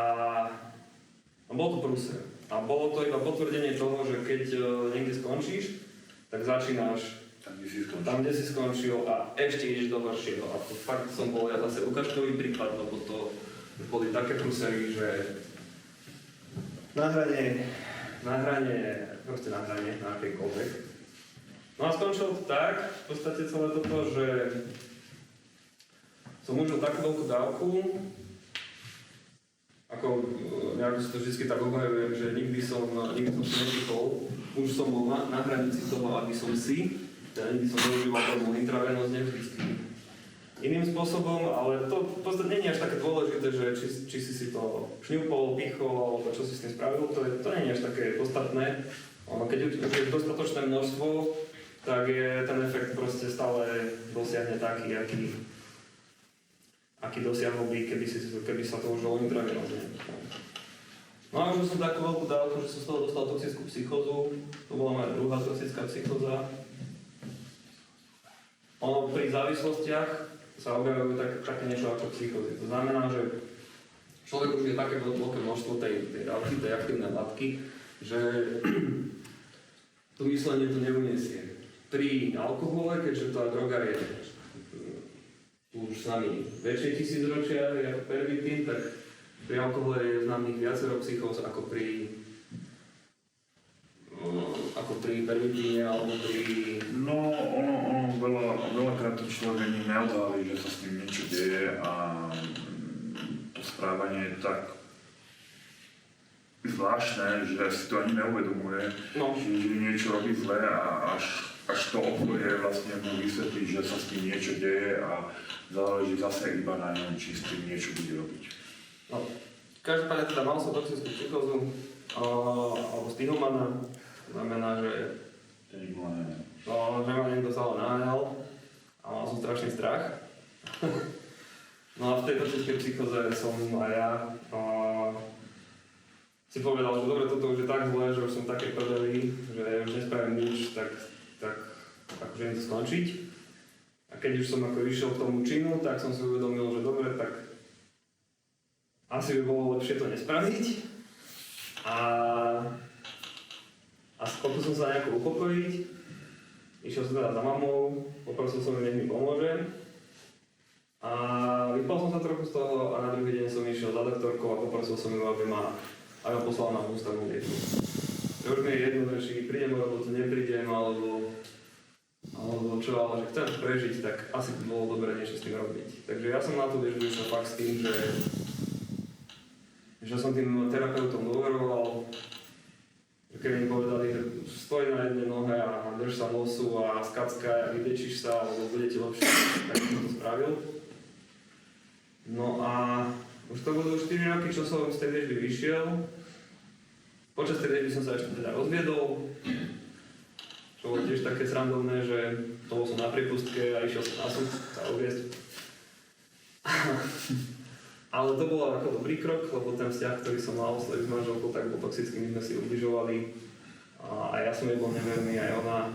bol to prúser. A bolo to iba potvrdenie toho, že keď niekde skončíš, tak začínaš tam, kde si skončil a ešte ideš do horšieho. A to fakt som bol ja zase ukážkový prípad, lebo to boli také prúsery, že na hrane, na akejkoľvek. No a skončilo to tak, v podstate celé toto, že som užil takú veľkú dávku, ako nejako si to vždy tak obhajujem, že nikdy som si nepýtol, už som bol na hranici toho, aby som si, teda nikdy som neužíval tomu intravenózne vždycky iným spôsobom, ale to v podstate nie je až také dôležité, že či si to šňupol, pichol, alebo čo si s tým spravil, to nie je až také podstatné. Keď je dostatočné množstvo, tak je ten efekt proste stále dosiahne taký, aký dosiahol by, keby sa to užilo intravenózne. No a už som takú veľkú dávku, že som z toho dostal toxickú psychózu. To bola moja druhá toxická psychóza. Ono pri závislostiach sa objavujú také niečo ako psychózy. To znamená, že človek už je také veľké množstvo tej dávky, tej aktívnej látky, že to myslenie to neuniesie. Pri alkohole, keďže tá droga je už s nami väčšie tisícročia, ako pervitín, tak pri alkohole je známych viacero psychóz ako pri pervitíne alebo pri... No, ono veľakrát to človek ani neodhalí, že sa s tým niečo deje a to správanie je tak zvláštne, že si to ani neuvedomuje, že niečo robí zle a až to okolie vlastne mu vysvetlí, že sa s tým niečo deje a záleží zase iba na ňom, či s tým niečo bude robiť. No, každopádne teda mal som toxickú psychózu alebo stihomana, znamená, že ma niekto stále naháňal a mal som strašný strach. No a v tej toxickej psychóze som aj ja si povedal, že dobre, toto už je tak zlé, že už som také prdeli, že už nespravím nič, tak akože idem to skončiť. A keď už som ako išiel k tomu činu, tak som si uvedomil, že dobre, tak asi by bolo lepšie to nespraviť. A pokusil som sa nejako upokojiť. Išiel som teda za mamou, poprosil som ju, nech mi pomôže. A vypal som sa trochu z toho a na druhý deň som išiel za doktorkou a poprosil som ju, aby ma poslala na ústavnú liečbu. Už mi je jedno, že či prídem o robotu, neprídem, alebo čo, ale že chcem prežiť, tak asi by bolo dobré niečo s tým robiť. Takže ja som na tú liečbu išiel fakt s tým, že som tým terapeutom dôveroval, keď mi povedali, že stoj na jednej nohe a drž sa nosu a skackaj a vydečíš sa, alebo bude ti lepšie, tak som to spravil. No a už to budú 4 roky, čo som z tej liečby vyšiel. Počas tej liečby som sa ešte teda rozviedol, čo bolo tiež také srandovné, že bol som na priepustke a išiel som na súd sa odviesť. Ale to bolo ako dobrý krok, lebo ten vzťah, ktorý som mal s manželkou, tak bol toxický, my sme si ubližovali. A ja som jej bol neverný, aj ona.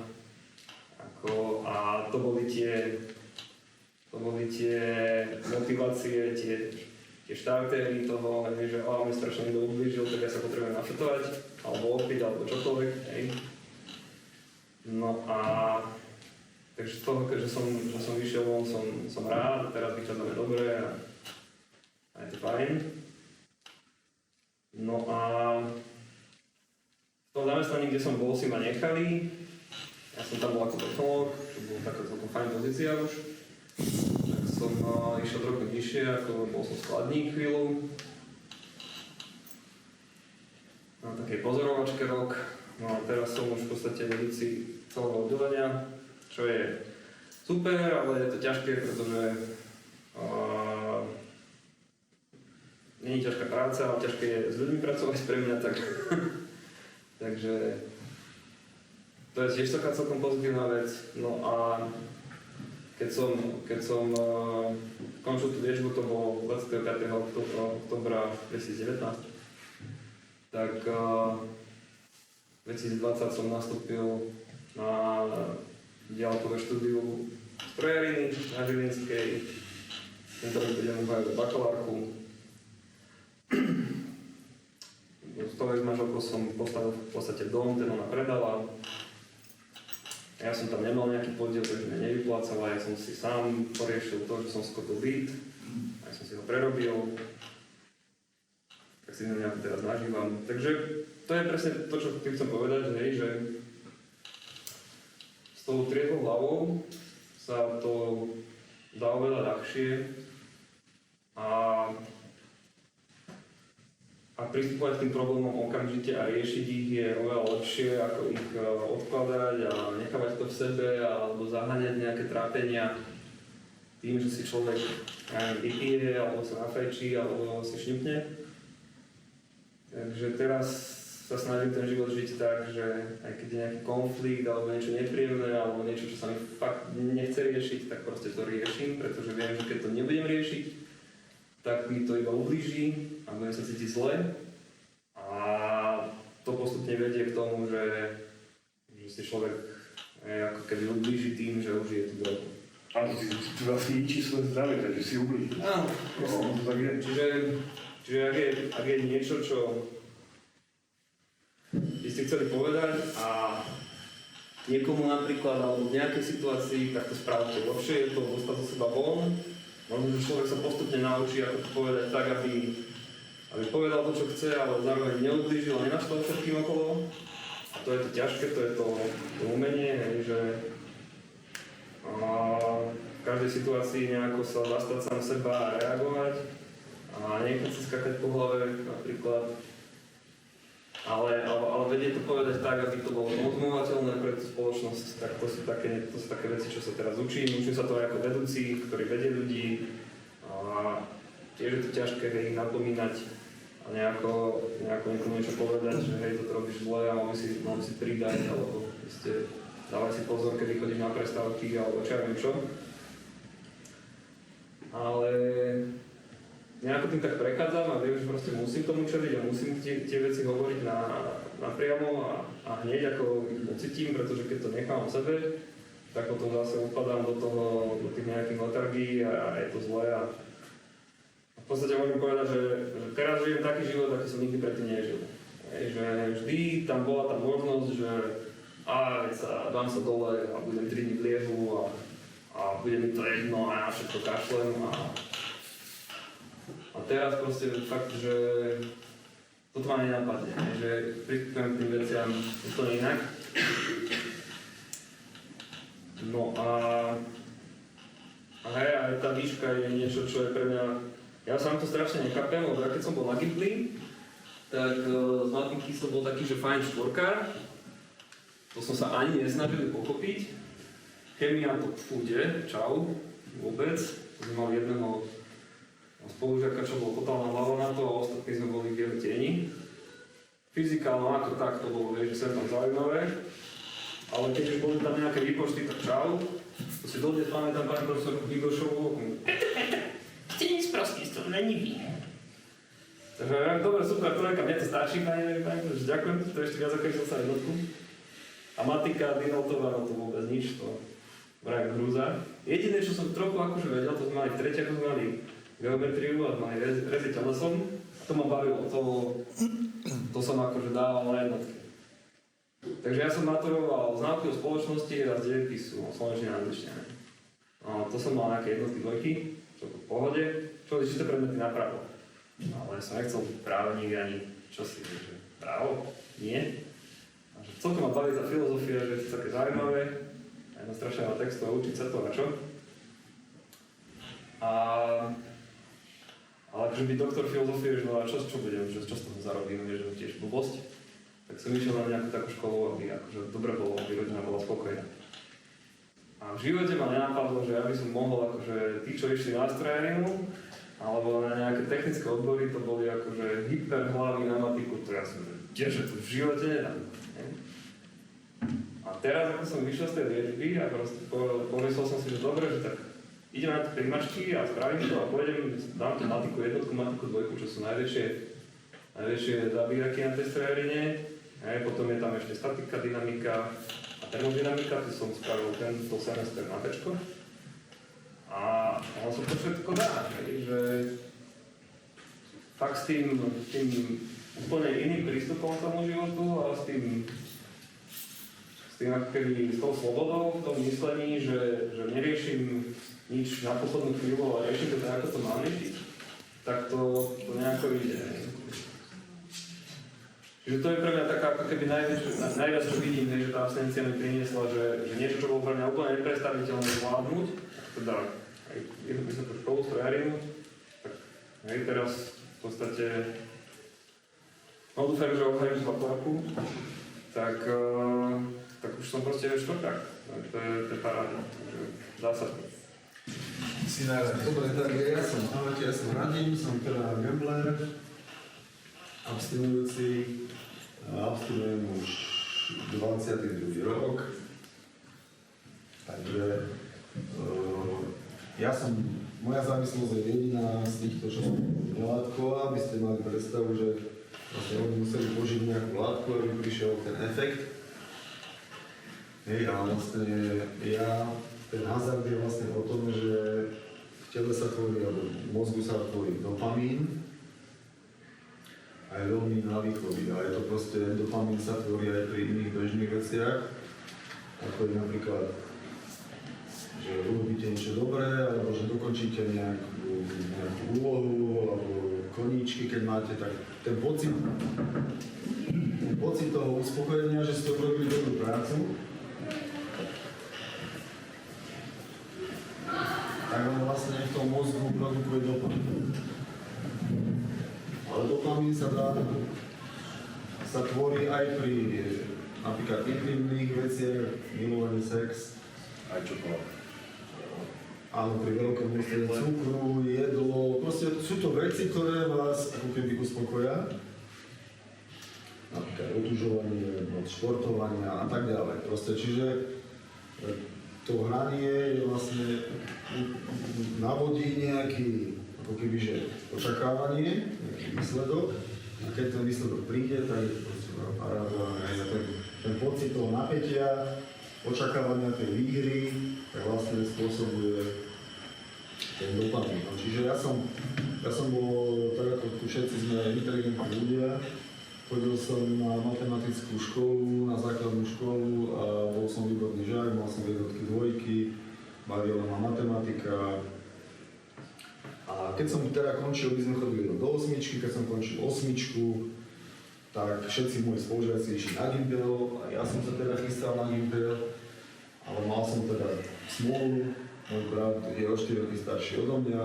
A to boli tie motivácie, tie štartéry toho, že mi strašne niekto ublížil, tak ja sa potrebujem nafetovať, alebo opiť, alebo čokoľvek. Hej. No a takže z toho, že som vyšiel von, som rád, teraz vychádzame dobre a je to fajn. No a v tom zamestnaní, kde som bol, si ma nechali. Ja som tam bol ako technológ, čo bol taká celkom fajn pozícia už. Tak som išiel trochu nižšie, ako bol som skladník chvíľu. Na takej pozorovačke rok. No a teraz som už v podstate vedúci celého oddelenia, čo je super, ale je to ťažké, pretože nie je ťažká práca, ale ťažké je s ľuďmi pracovať pre mňa, takže to je tiež taká celkom pozitívna vec. No a keď som končil tú liečbu, to bolo 25. oktobra 2019, tak v 2020 som nastúpil na diaľkové štúdiu strojariny na Žilinskej. Tento rok budem obhajovať bakalárku. Z toho s manželkou som postavil v podstate dom, ten ona predala. Ja som tam nemal nejaký podiel, takže mi nevyplácala. Ja som si sám poriešil to, že som skúpil byt. Ja som si ho prerobil. Tak si ho nejako teraz nažívam. Takže to je presne to, čo tým chcem povedať, že s tou triedou hlavou sa to dá oveľa ľahšie a a pristupovať k tým problémom okamžite a riešiť ich je oveľa lepšie, ako ich odkladať a nechávať to v sebe alebo zaháňať nejaké trápenia tým, že si človek vypije, alebo sa nafajčí, alebo si šňupne. Takže teraz sa snažím ten život žiť tak, že aj keď je nejaký konflikt alebo niečo nepríjemné alebo niečo, čo sa mi fakt nechce riešiť, tak proste to riešim, pretože viem, že keď to nebudem riešiť, tak mi to iba ublíži a budem sa cítiť zle. A to postupne vedie k tomu, že si človek ako keby ublíži tým, že užije tú drogu. Áno, ty vlastne ničí svoje zdravie, takže si ublíži. Áno, To tak je. Čiže ak je niečo, čo by ste chceli povedať a niekomu napríklad alebo v nejakej situácii, tak to spravte. Lepšie je to dostať zo seba von. Možno, že človek sa postupne naučí, ako to povedať tak, aby povedal to, čo chce, ale zároveň neublížil a nenaštval všetkým okolo. A to je to ťažké, to je to umenie, že v každej situácii nejako sa zastať sám seba a reagovať a nechať si skakať po hlave napríklad. Ale vedieť to povedať tak, aby to bolo motivovateľné pre tú spoločnosť, tak to sú také veci, čo sa teraz učím. Učím sa to aj ako vedúci, ktorý vedie ľudí. A tiež je to ťažké ich napomínať a nejako niekomu niečo povedať, že hej, toto robíš zle a mám si pridať, alebo dávaj si pozor, kedy chodíš na prestávky, alebo čo ja viem čo. Ale nejako tým tak prechádzam a viem, že proste musím tomu čeliť a musím tie veci hovoriť napriamo a hneď ako ich pocitím, pretože keď to nechám o sebe, tak potom zase upadám do tých nejakých letargií a je to zlé. A v podstate môžem povedať, že teraz žijem taký život, aký som nikdy predtým nežil. Že vždy tam bola tá možnosť, že dám sa dole a budem 3 dní v liehu a bude mi to jedno a ja všetko kašlem. A teraz proste fakt, že toto ma nenapadne, že pristupujem k tým veciam úplne inak. No a hej, aj tá výška je niečo, čo je pre mňa... Ja sám to strašne nechápem, lebo ja keď som bol na Gimply, tak z matematiky som bol taký, že fajn štvorkár. To som sa ani nesnažil pochopiť. Chémia to fúde, čau, vôbec. Sme mali jedného spolužiaka, čo bol totálna hlava na to a ostatní sme boli v jeho tieni. Fyzika, no ako tak, to bolo, vieš, že sem tam zaujímavé. Ale keď už boli tam nejaké výpočty, tak čau. To si dodnes pamätám pani profesorku Bigošovú. Ste nesprostí, to není vy. Takže dobre, super, trojka, mne to stačí, pani, ďakujem, to ešte viac ako som sa jednotku. A matika, Dinoltová, no to vôbec nič, to vraj hrúza. Jediné, čo som trochu akože vedel, to sme mali v treťaku, sme mali geometriu a mali rezy telesom. To ma bavilo, to som akože dával na jednotky. Takže ja som maturoval známky o spoločnosti a z dejepisu, o slovenčine a angličtine. No, to som mal nejaké jednotky, dvojky, čo v pohode, čo boli čisté predmety napravo. No, ale som nechcel právnik ani čo si, že právo? Nie. A že celkom ma baví tá filozofia, že je to také zaujímavé, aj na strašne veľa textov, učiť sa to a čo. Ale akože byť doktor filozofie, že no a čo budem, čo z toho zarobím, že tiež blbosť. Tak som išiel na nejakú takú školu, aby akože dobre bolo, aby rodina bola spokojná. A v živote ma nenapadlo, že ja by som mohol akože tí, čo išli na strojárinu, alebo na nejaké technické odbory, to boli akože hyperhlavy na matiku, to ja som, že to v živote nedám. A teraz, ako som vyšiel z tej liečby a proste pomyslel som si, že dobre, že tak idem na tie primačky a spravím to a pôjdem, dám tú matiku jednotku, matiku dvojku, čo sú najväčšie zabíjaky na tej strojárine. Potom je tam ešte statika, dynamika a termodynamika, tu som spravil tento semester na tečko. A on sa to všetko dá, že fakt s tým úplne iným prístupom k tomu životu a s tým ako keby s tou slobodou v tom myslení, že neriešim nič na poslednú chvíľu, ale riešim to tak, ako to mám riešiť, tak to nejako ide. Čiže to je pre mňa taká ako keby najviac, čo vidím, že tá abstinencia mi priniesla, že niečo, čo bolo pre mňa úplne nepredstaviteľné zvládnuť, teda aj jednu vysokú školu, strojárinu, tak hej, teraz v podstate No dúfam, že obhajím z Vatlaku, tak už som proste štvrták. To je paráda, takže dá sa to. Si najlepšie. Dobre, tak ja som Radim, som teda gambler, abstinujúci, abstinujem už 22. rok. Takže moja závislosť je jediná z týchto, čo som nelátková, aby ste mali predstavu, že vlastne oni museli požiť nejakú látku, aby prišiel ten efekt. Hej, a vlastne ten hazard je vlastne o tom, že v tele sa tvorí, alebo v mozgu sa tvorí dopamín a je veľmi návykový. A je to proste, dopamín sa tvorí aj pri iných bežných veciach, ako je napríklad, že urobíte niečo dobré, alebo že dokončíte nejakú úlohu, alebo koníčky, keď máte, tak ten pocit toho uspokojenia, že ste urobili dobrú prácu, tak on vlastne v tom mozgu produkuje dopamín. Ale dopamín sa tvorí aj pri napríklad intimných veciach, milovaní sex, Aj čokoláda. áno, pri veľkom množstve cukru, jedlo, proste sú to veci, ktoré vás ako keby uspokoja. Napríklad otužovanie, športovania a tak ďalej. Proste, čiže to hranie je vlastne navodí nejaký, ako keby, že očakávanie, nejaký výsledok. A keď ten výsledok príde, tak je to proste paráda. Ten pocit toho napätia, očakávania tej výhry, tak vlastne spôsobuje ten dopamín. No, čiže ja som bol, tak ako tu všetci sme inteligentní ľudia, chodil som na matematickú školu, na základnú školu a bol som výborný žiak, mal som jednotky, dvojky, bavila ma matematika. A keď som teda končil, my sme chodili do osmičky, keď som končil osmičku, tak všetci moji spolužiaci išli na Gimpel a ja som sa teda chystal na Gimpel, ale mal som teda smolu, môj brat je o 4 roky starší odo mňa,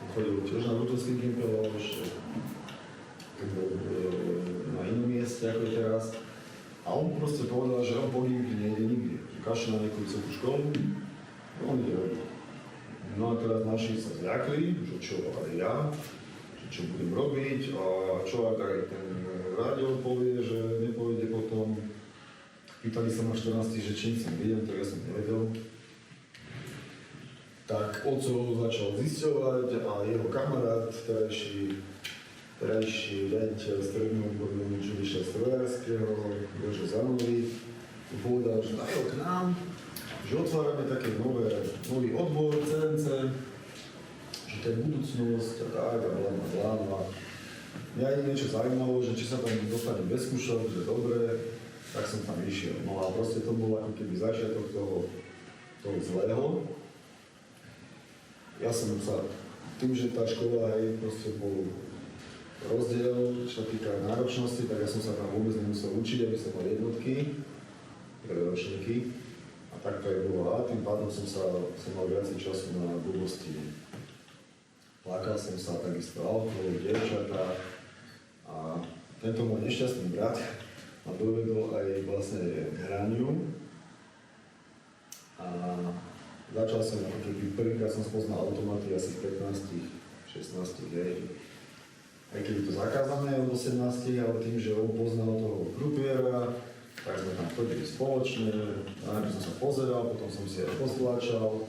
on chodil tiež na Rutovský Gimpel, ale ešte na inom mieste ako je teraz. A on proste povedal, že on po Gimpli nejde nikde, že kašle na nejakú vysokú školu, on ide robiť. No a teraz naši sa zľakli, že čo ale ja, že čo budem robiť a čo ak aj ten rádio povie, že nepôjde potom. Pýtali sa ma 14, že čím som videl, tak ja som nevedel. Tak otcov začal zisťovať a jeho kamarát, terajší riaditeľ stredného odborného učilišťa strojárskeho, Božo Zanovi, povedal, že dajú k nám, že otvárame také nový odbor CNC, že to je budúcnosť a tak a blá. Mňa aj niečo zaujímalo, že či sa tam dostane bez skúšok, že dobre, tak som tam išiel. No a proste to bol ako keby začiatok toho zlého. Ja som sa, tým, že tá škola, hej, proste bol rozdiel, čo sa týka náročnosti, tak ja som sa tam vôbec nemusel učiť, aby som mal jednotky, ročníky. A tak to je bolo. A tým pádom som mal viacej času na blbosti. Lákal som sa takisto alkohol, dievčatá a tento môj nešťastný brat ma dovedol aj vlastne k hraniu. A začal som, ako keby prvýkrát som spoznal automaty asi v 15-16, aj keď je to zakázané od 18, ale tým, že on poznal toho krupiera, tak sme tam chodili spoločne, najprv som sa pozeral, potom som si aj postláčal.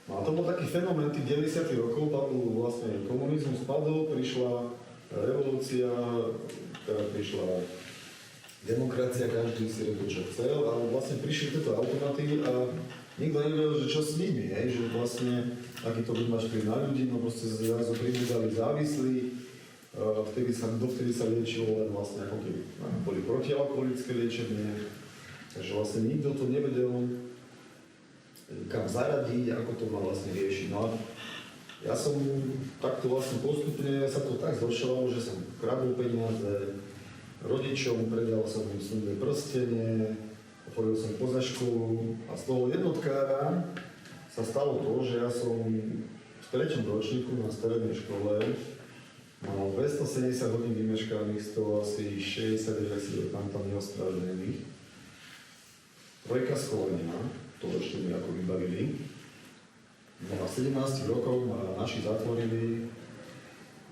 No a to bol taký fenomén tých 90. rokov, vlastne komunizmus padol, prišla revolúcia, teda prišla demokracia, každý si robil, čo chcel, ale vlastne prišli tieto automaty a nikto nevedel, že čo s nimi, že vlastne takýto vymaš vplyv na ľudí, no proste zrazu pribudali závislí, dovtedy sa liečilo len vlastne ako keby boli protialkoholické liečenie, takže vlastne nikto to nevedel kam zaradiť, ako to má vlastne riešiť. No a ja som takto vlastne postupne sa to tak zhoršovalo, že som kradol peniaze rodičom, predal som im slúbne prstenie, otvoril som poza školu a z toho jednotkára sa stalo to, že ja som v 3. ročníku na strednej škole No, 270 hodín vymeškaných, z toho asi 60, ak si tam neostrážených. Trojka schovaná, to ešte mi ako vybavili. No a 17 rokov ma naši zatvorili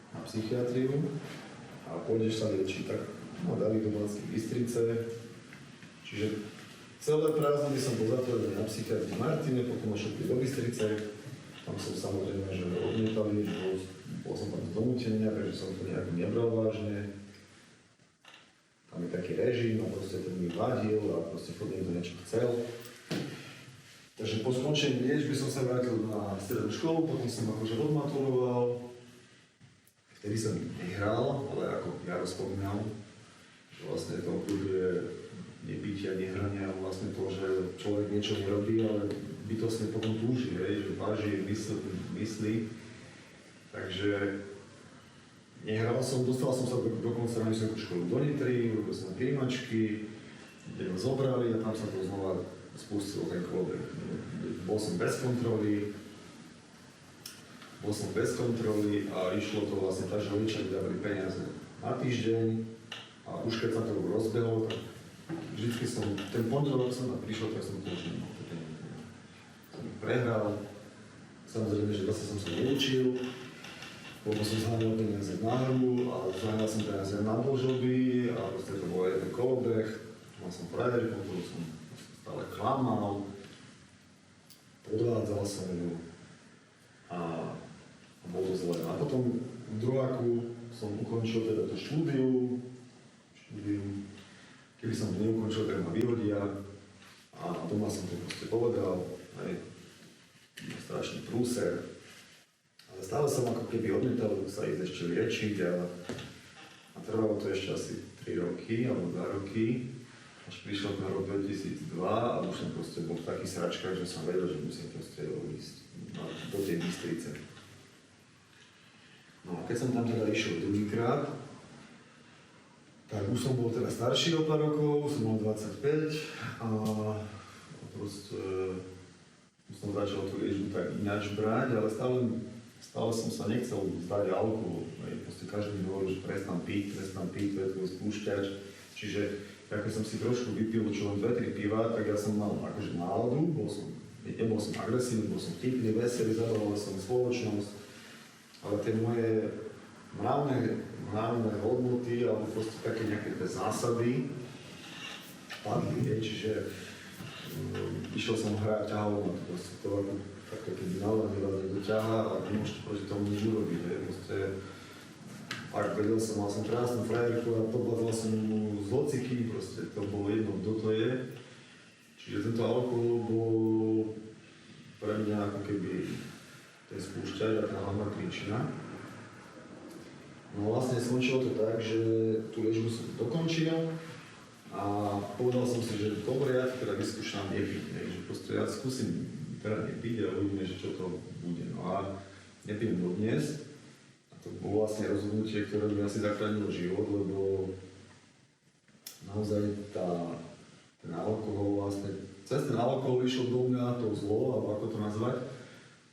na psychiatriu a pôjdeš sa liečiť, tak ma dali do Banskej Bystrice. Čiže celé prázdniny som bol zatvorený na psychiatrii v Martine, potom ma šli do Bystrice. Tam som samozrejme, že odmietali, bol som tam z donútenia, takže som to nejak nebral vážne. Tam je taký režim a proste ten mi vadil a proste furt niekto niečo chcel. Takže po skončení liečby som sa vrátil na strednú školu, potom som akože odmaturoval. Vtedy som nehral, ale ako Jaro spomínal, že vlastne to obdobie nepitia, nehrania, vlastne to, že človek niečo nerobí, ale bytostne potom túži, že váži myslí. Takže nehral som, dostal som sa dokonca na vysokú školu do Nitry, robil som príjmačky, kde ma zobrali a tam sa to znova spustil ten kolobek. Bol som bez kontroly a išlo to vlastne tak, že rodičia mi dávali peniaze na týždeň a už keď sa to rozbehlo, tak vždycky som, ten pondelok som prišiel, tak som to už nemal. Som prehral, samozrejme, že zase som sa neučil, potom som zháňal peniaze na hru a zháňal som peniaze na dlžoby a proste to bol jeden kolobeh, mal som frajerku, ktorú som stále klamal, podvádzal som ju a bolo to zle. A potom v druháku som ukončil teda to štúdium, keby som to neukončil, tak ma vyhodia a doma som to proste povedal, aj strašný prúser. Ale stále som ako keby odmietal sa ísť ešte liečiť a trvalo to ešte asi 3 roky alebo 2 roky. Až prišiel ten rok 2002 a už som proste bol v takých sračkách, že som vedel, že musím proste ísť do tej Bystrice. No a keď som tam teda išiel druhýkrát, tak už som bol teda starší o pár rokov, som mal 25 a proste už som začal tú liečbu tak ináč brať, ale stále som sa nechcel zdať alkohol. Proste každý mi hovoril, že prestan piť, to je tvoj spúšťač. Čiže keď som si trošku vypil, čo len 2-3 piva, tak ja som mal akože náladu, nebol som agresívny, bol som vtipný, veselý, zabával som spoločnosť, ale tie moje mravné hodnoty alebo proste také nejaké zásady padli, čiže išiel som hrať, ťahal ma to proste to ako takto, keď nálada niekto ťahá a nemôžete proti tomu nič urobiť, proste ak vedel som, mal som krásnu frajerku a podvádzal som mu z hociky, proste to bolo jedno, kto to je. Čiže tento alkohol bol pre mňa ako keby ten spúšťač a tá hlavná príčina. No vlastne skončilo to tak, že tú liečbu som dokončil a povedal som si, že dobre, ja teda vyskúšam nepiť, že proste ja skúsim teda nepiť a uvidíme, že čo to bude. No a nepijem dodnes. To bolo vlastne rozhodnutie, ktoré mi asi zachránilo život, lebo naozaj ten alkohol vlastne, cez ten alkohol išiel do mňa to zlo, alebo ako to nazvať.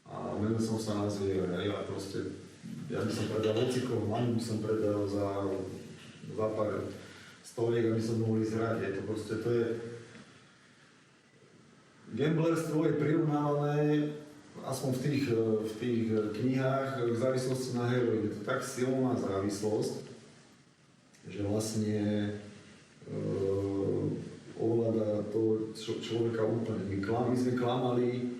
A menil som sa na zvier, a proste, ja by som predal hocikov, manu by som predal za pár stoviek, aby som mohol ísť hrať. To proste, to je... Gamblerstvo je prirovnávané aspoň v tých knihách k závislosti na heroíne. Je to tak silná závislosť, že vlastne ovláda to človeka úplne. My sme klamali,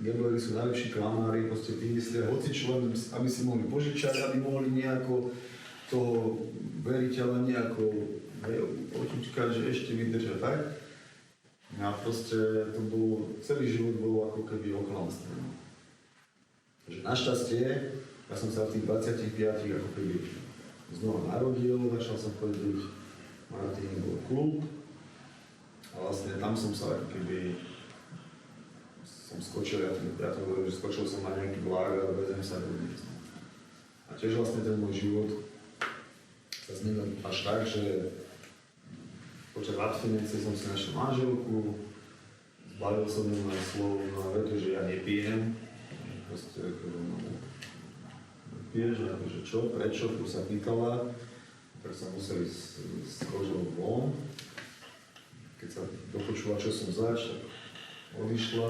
gambleri sú najlepší klamári, proste vymyslia hocičo, aby si mohli požičať, aby mohli nejako toho veriteľa nejako otičkať, že ešte vydržia tak. A proste to bolo, celý život bol ako keby oklamstvo. Takže našťastie, ja som sa v tých 25 ako keby znova narodil, začal som chodiť Martin bol klub a vlastne tam som sa ako keby som skočil, ja to hovorím, že skočil som na nejaký vlák a vezem sa dodnes. A tiež vlastne ten môj život sa zmenil až tak, že počas abstinencie som si našiel manželku, zbavil som ju na slovo na vetu, že ja nepijem. Proste vieš, že čo, prečo, tu sa pýtala, tak sa museli s kožou von. Keď sa dopočula, čo som zač, tak odišla.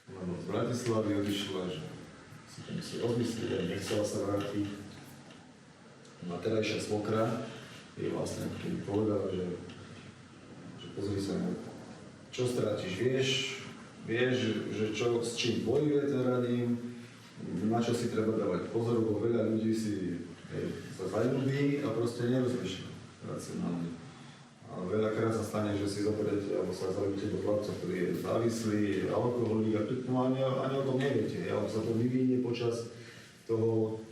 Ona bola z Bratislavy, odišla, že si to musí rozmyslieť a nechcela sa vrátiť. A terajšia svokra je vlastne, keď mi povedala, že pozri sa, čo stratíš, vieš, že čo, s čím bojuje ten radím, na čo si treba dávať pozor, bo veľa ľudí si sa zaľubí a proste nerozmýšľa racionálne. A veľakrát sa stane, že si zoberiete, alebo sa zaľubíte do chlapca, ktorý je závislý, alkoholík a ani o tom neviete, alebo sa to vyvinie počas toho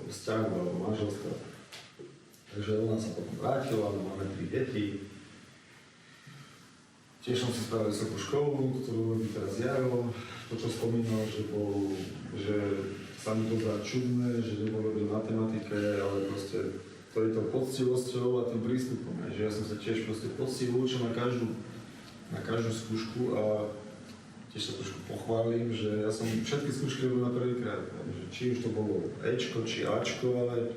vzťahu alebo manželstva. Takže ona sa potom vrátila, máme 3 deti. Tiež som si spravil vysokú školu, ktorú robí teraz Jaro. To, čo spomínal, že sa mi to zdá čudné, že nebol robiť matematike, ale proste to je to poctivosťou a tým prístupom. Že ja som sa tiež proste poctivo učil na každú skúšku a tiež sa trošku pochválim, že ja som všetky skúšky robil na prvýkrát. Či už to bolo Ečko, či Ačko, ale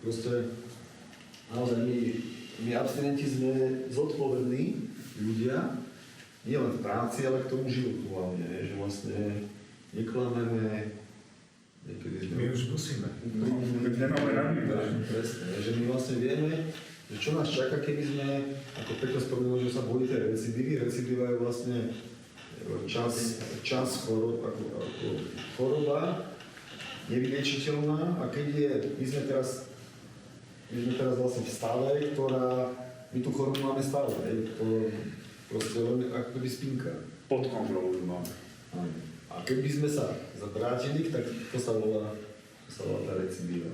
proste naozaj my abstinenti sme zodpovední ľudia, nie len v práci, ale k tomu životu hlavne, že vlastne neklameme, niekedy sme... My už musíme. Nemáme na Presne, že my vlastne vieme, že čo nás čaká, keby sme, ako Peťo spomenul, že sa bojíte recidívy. Recidíva je vlastne čas choroba, nevyliečiteľná a keď je, my sme teraz vlastne v stave, ktorá, my tú chorobu máme stále, to proste len ako keby spinka. Pod kontrolou ju máme. A keby sme sa zavrátili, tak to sa volá tá recidíva.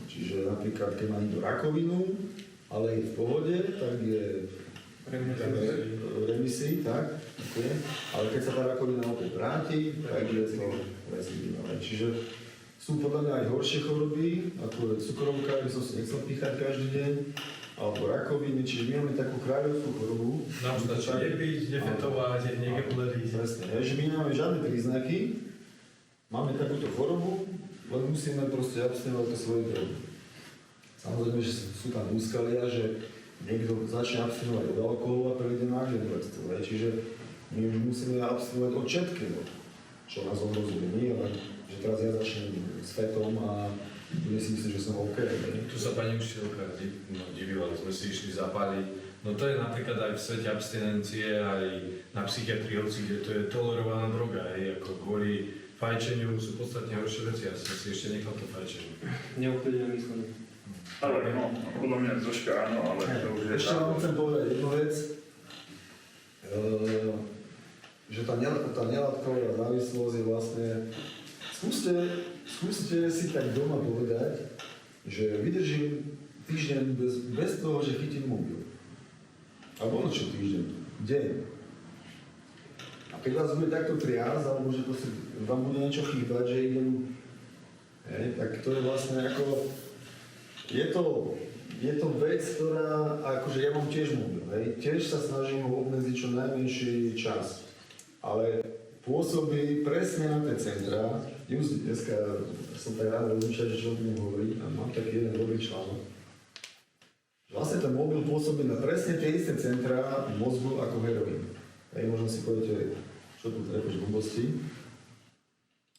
Čiže napríklad, keď má niekto rakovinu, ale je v pohode, tak je v remisii, tak, okay. Ale keď sa tá rakovina opäť vráti, tak je to recidíva. Čiže sú podľa mňa aj horšie choroby, ako je cukrovka, by som si nechcel píchať každý deň, alebo rakoviny, čiže my máme takú kráľovskú chorobu. Nám stačí nepiť, nefetovať, nekepuleriť. Presne, že my nemáme žiadne príznaky, máme takúto chorobu, len musíme proste abstinovať to svoje drogy. Samozrejme, že sú tam úskalia, že niekto začne abstinovať od alkoholu a prejde na agentúrstvo. Čiže my už musíme abstinovať od všetkého, čo nás ohrozuje. Nie len, že teraz ja začnem s fetom a budem si myslieť, že som OK. Tu sa pani učiteľka divila, sme si išli zapáliť. No to je napríklad aj v svete abstinencie, aj na psychiatrii, hoci kde to je tolerovaná droga, ako kvôli fajčeniu sú podstatne horšie veci. Ja som si ešte nechal to fajčenie. Neúplne myslím. Ale no, podľa mňa troška áno, ale to už je... Ešte vám chcem povedať jednu vec, že tá nelátková závislosť je vlastne... Skúste si tak doma povedať, že vydržím týždeň bez toho, že chytím mobil. Alebo čo týždeň, deň. A keď vás bude takto triasť, alebo že vám bude niečo chýbať, že idem... tak to je vlastne ako... Je to vec, ktorá... Akože ja mám tiež mobil, tiež sa snažím ho obmedziť čo najmenší čas. Ale pôsobí presne na tie centrá. Just dneska som tak rád rozmýšľať, že čo o tom hovorí a mám taký jeden dobrý článok. Vlastne ten mobil pôsobí na presne tie isté centrá v mozgu ako heroín. Možno si poviete, čo tu trepeš blbosti.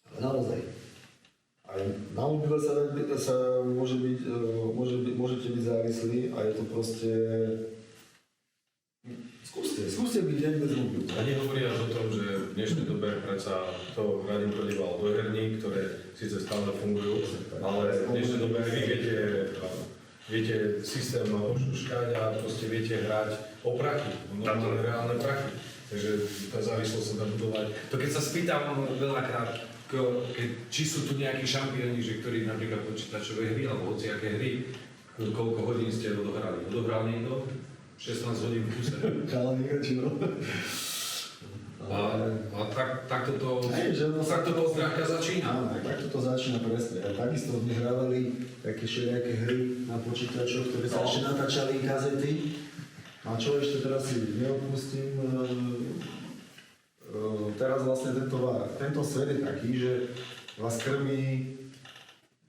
Ale naozaj. Aj na mobile môžete byť závislí a je to proste... Skúste byť deň bez mobilu. A nehovoria o tom, že v dnešnej dobe predsa to Radim prodíval do herní, ktoré síce stále fungujú, ale v dnešnej dobe vy viete systém ošuškať a proste viete hrať o prachy, o normálne reálne prachy. Takže tá závislosť sa dá budovať. To keď sa spýtam veľakrát, či sú tu nejakí šampióni, že ktorí napríklad počítačové hry alebo hociaké hry, koľko hodín ste odohrali? Odohral niekto? 16 hodín v kuse. Chalani väčšinou. A takto to zdravka začína. Áno, takto to začína presne. A takisto sme hrávali také všelijaké hry na počítačoch, ktoré sa ešte natáčali kazety. A čo ešte teraz si neodpustím, teraz vlastne tento svet je taký, že vás krmí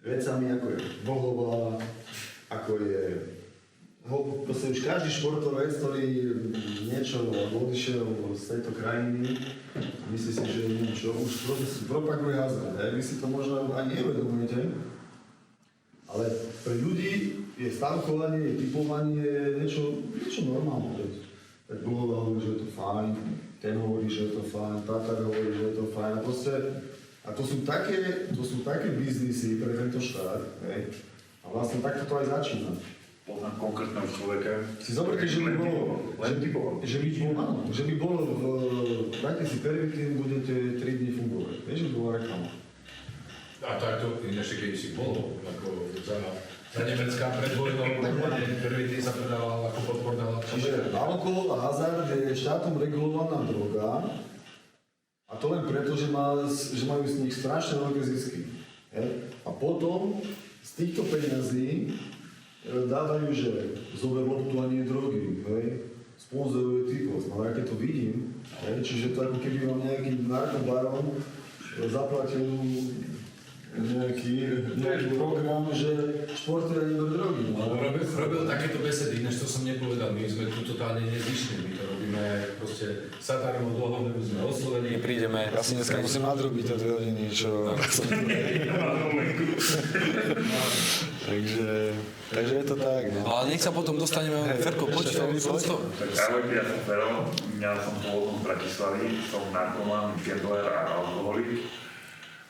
vecami, ako je bohová, ako je proste už každý športovec, ktorý niečo odišiel z tejto krajiny, myslí si, že je niečo, už proste propaguje hazard. Vy si to možno ani neuvedomujete, ale pre ľudí je stavkovanie, je typovanie niečo normálne. Tak Bohová hovorí, že je to fajn, ten hovorí, že je to fajn, Tatar hovorí, že je to fajn. A to sú také biznisy pre tento štát. Hej. A vlastne takto to aj začína. Poznám konkrétneho človeka. Si zoberte, že by bolo, že by bolo dajte si pervitín, budete 3 dní fungovať. Vieš, že by bola reklama. A takto ináč keď si bolo, ako za Nemecka pred vojnou, pervitín sa predával ako podporná látka. Čiže alkohol a hazard je štátom regulovaná droga a to len preto, že majú z nich strašne veľké zisky. A potom z týchto peňazí dávajú, že zober loptu a nie drogy, sponzoruje typos. No a ja keď to vidím, čiže to ako keby vám nejaký narkobaron zaplatil nejaký program, že športovia neberú drogy. No, robil takéto besedy, ináč to som nepovedal, my sme tu totálne nezišní, my to robíme proste satárom dlho, my sme oslovení. Prídeme. Asi dneska musím nadrobiť to 2 hodiny, čo... Takže je to tak, no. Ale nech sa potom dostaneme, Ferko, poď to. Ahojte, ja som Fero, ja som pôvodom z Bratislavy, som narkoman, gambler a alkoholik.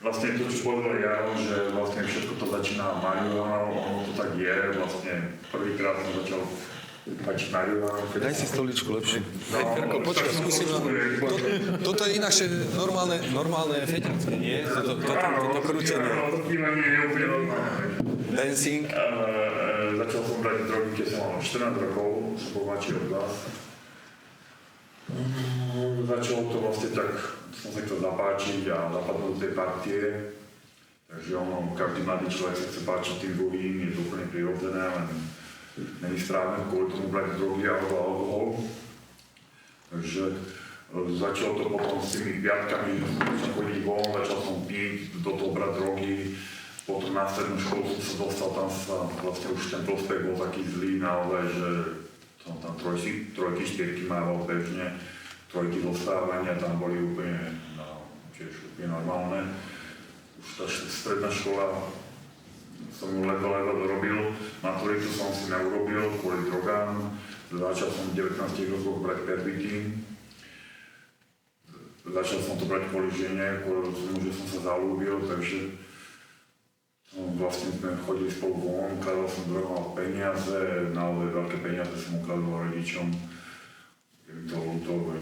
Vlastne to, čo povedal Jaro, že vlastne všetko to začína marihuanou, ono to tak je, vlastne prvýkrát som začal pačiť marihuanou. Daj si stoličku lepšie. Ferko, počkaj, skúsim vám. Toto je inakšie normálne feťacké, nie? Toto krútenie. To nie je úplne normálne. Dancing. Začal som brať drogy, keď som mal 14 rokov, som bol mladší od vás. Začalo to vlastne tak, som sa chcel zapáčiť a zapadol do tej partie. Takže každý mladý človek sa chce páčiť tým druhým, je to úplne prirodzené, len není správne kvôli tomu brať drogy alebo alkohol. Takže začalo to potom s tými piatkami, že som začal chodiť von, začal som piť, do toho brať drogy. Potom na strednú školu som sa dostal, tam sa vlastne už ten prospekt bol taký zlý naozaj, že som tam trojky, štyrky mával bežne, trojky zostávania tam boli úplne, tiež úplne normálne. Už tá stredná škola som ju ledva dorobil, maturitu som si neurobil kvôli drogám, začal som v 19 rokoch brať pervitín. Začal som to brať kvôli žene, kvôli tomu, že som sa zalúbil, takže vlastne sme chodili spolu von, kradol som drogal peniaze, naozaj veľké peniaze som ukradol rodičom. Je mi to ľúto,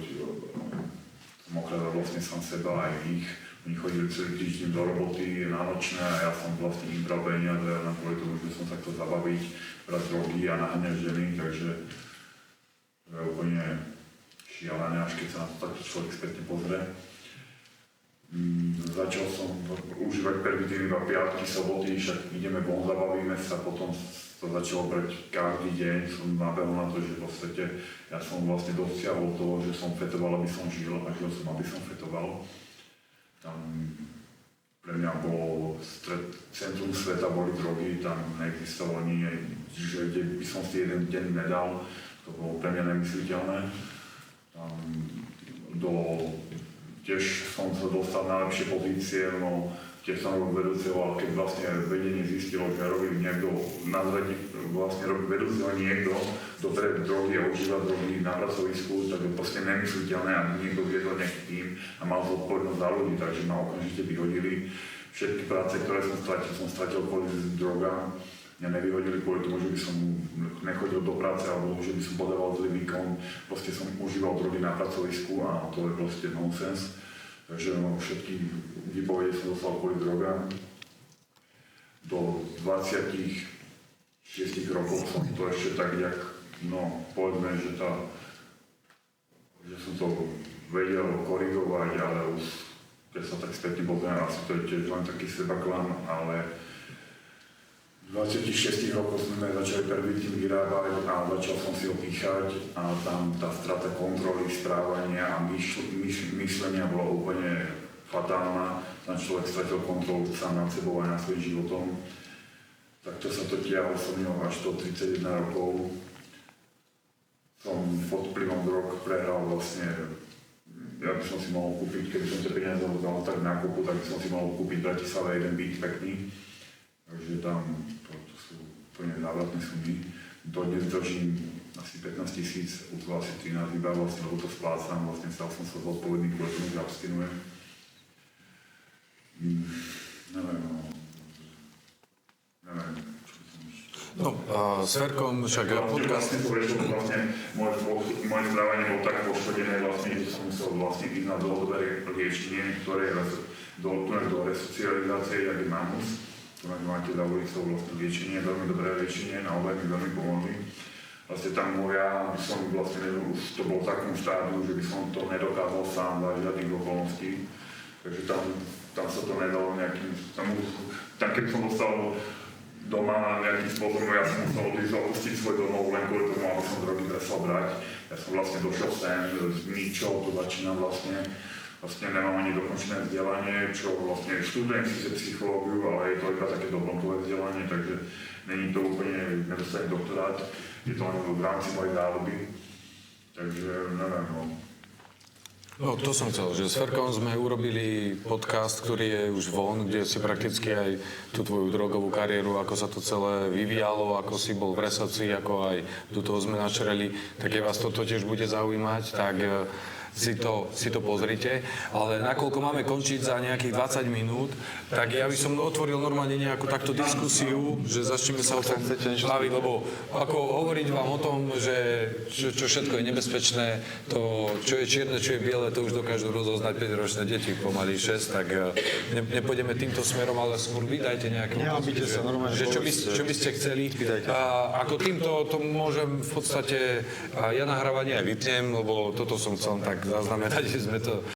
som ukradol vlastne sám seba aj ich. Oni chodili celý týždeň do roboty, na nočné a ja som vlastne im bral peniaze na kvôli tomu, že som sa chcel zabaviť, brať drogy a naháňať ženy, takže to je úplne šialené, až keď sa na to takto človek spätne pozrie. Začal som užívať pervitín iba piatky, soboty, však ideme von, zabavíme sa, potom to začalo brať každý deň, som nabehol na to, že v podstate ja som vlastne dosiahol toho, že som fetoval, aby som žil a žil som, aby som fetoval. Tam pre mňa bolo centrum sveta, boli drogy, tam neexistovalo nie, že kde by som si jeden deň nedal, to bolo pre mňa nemysliteľné. Tam tiež som sa dostal na lepšie pozície, no tiež som robil vedúceho, ale keď vlastne vedenie zistilo, že robí niekto na zrade, vlastne robí vedúceho niekto, kto berie drogy a užíva drogy na pracovisku, tak je proste nemysliteľné, aby niekto viedol nejaký tým a mal zodpovednosť za ľudí, takže ma okamžite vyhodili. Všetky práce, ktoré som stratil kvôli drogám. Mňa nevyhodili kvôli tomu, že by som nechodil do práce alebo že by som podával zlý výkon. Proste som užíval drogy na pracovisku a to je proste nonsens. Takže všetky výpovede som dostal kvôli drogám. Do 26 rokov som to ešte tak nejak, povedzme, že som to vedel korigovať, ale už keď sa tak spätne pozriem, asi to je tiež len taký sebaklam, ale v 26 rokoch sme začali pervitín vyrábať a začal som si ho píchať a tam tá strata kontroly, správania a myslenia bola úplne fatálna, ten človek stratil kontrolu sám nad sebou aj nad svojím životom. Takto sa to tiahlo so mnou až do 31 rokov. Som pod vplyvom drog prehral vlastne, ja by som si mohol kúpiť, keby som tie peniaze dal tak nákupu, tak by som si mohol kúpiť v Bratislave jeden byt pekný. Takže tam to sú úplne návratné sumy. Dodnes držím asi 15 000, už asi 13 iba vlastne, lebo to splácam, vlastne stal som sa zodpovedný kvôli tomu, že abstinujem. Neviem, No, s Ferkom však podcast... Vlastne moje zdravanie bolo tak poškodené, vlastne, že som musel vlastne ísť na dlhodobé liečenie, ktoré do resocializácie, jak je MAMUS. Máte Davoricov vlastne liečenie, veľmi dobré liečenie, naozaj mi veľmi pomohli. Vlastne tam ja som vlastne už to bol v takom štádiu, že by som to nedokázal sám za žiadnych okolností. Takže tam sa to nedalo nejakým... Tam keď som dostal doma nejakým spôsobom, ja som musel odísť opustiť svoj domov len kvôli tomu, aby som drogy prestal brať. Ja som vlastne došiel sem s ničou, to začínam vlastne nemám ani dokončené vzdelanie, čo vlastne študujem síce psychológiu, ale je to iba také doplnkové vzdelanie, takže není to úplne nedostať doktorát, je to len v rámci mojej záľuby, takže neviem, no. No, to som chcel, že s Ferkom sme urobili podcast, ktorý je už von, kde si prakticky aj tú tvoju drogovú kariéru, ako sa to celé vyvíjalo, ako si bol v resoci, ako aj do toho sme načreli, tak keď vás toto tiež bude zaujímať, tak si to pozrite. Ale nakoľko máme končiť za nejakých 20 minút, tak ja by som otvoril normálne nejakú takto diskusiu, že začneme sa o tom baviť, lebo ako hovoriť vám o tom, že čo všetko je nebezpečné, to, čo je čierne, čo je biele, to už dokážu rozoznať 5-ročné deti, pomaly 6, tak nepôjdeme týmto smerom, ale skôr vydajte nejaké otázky, že čo by ste chceli. Ako týmto to môžem v podstate, ja nahrávanie aj vypnem, lebo toto som chcel tak zaznamenať, že sme to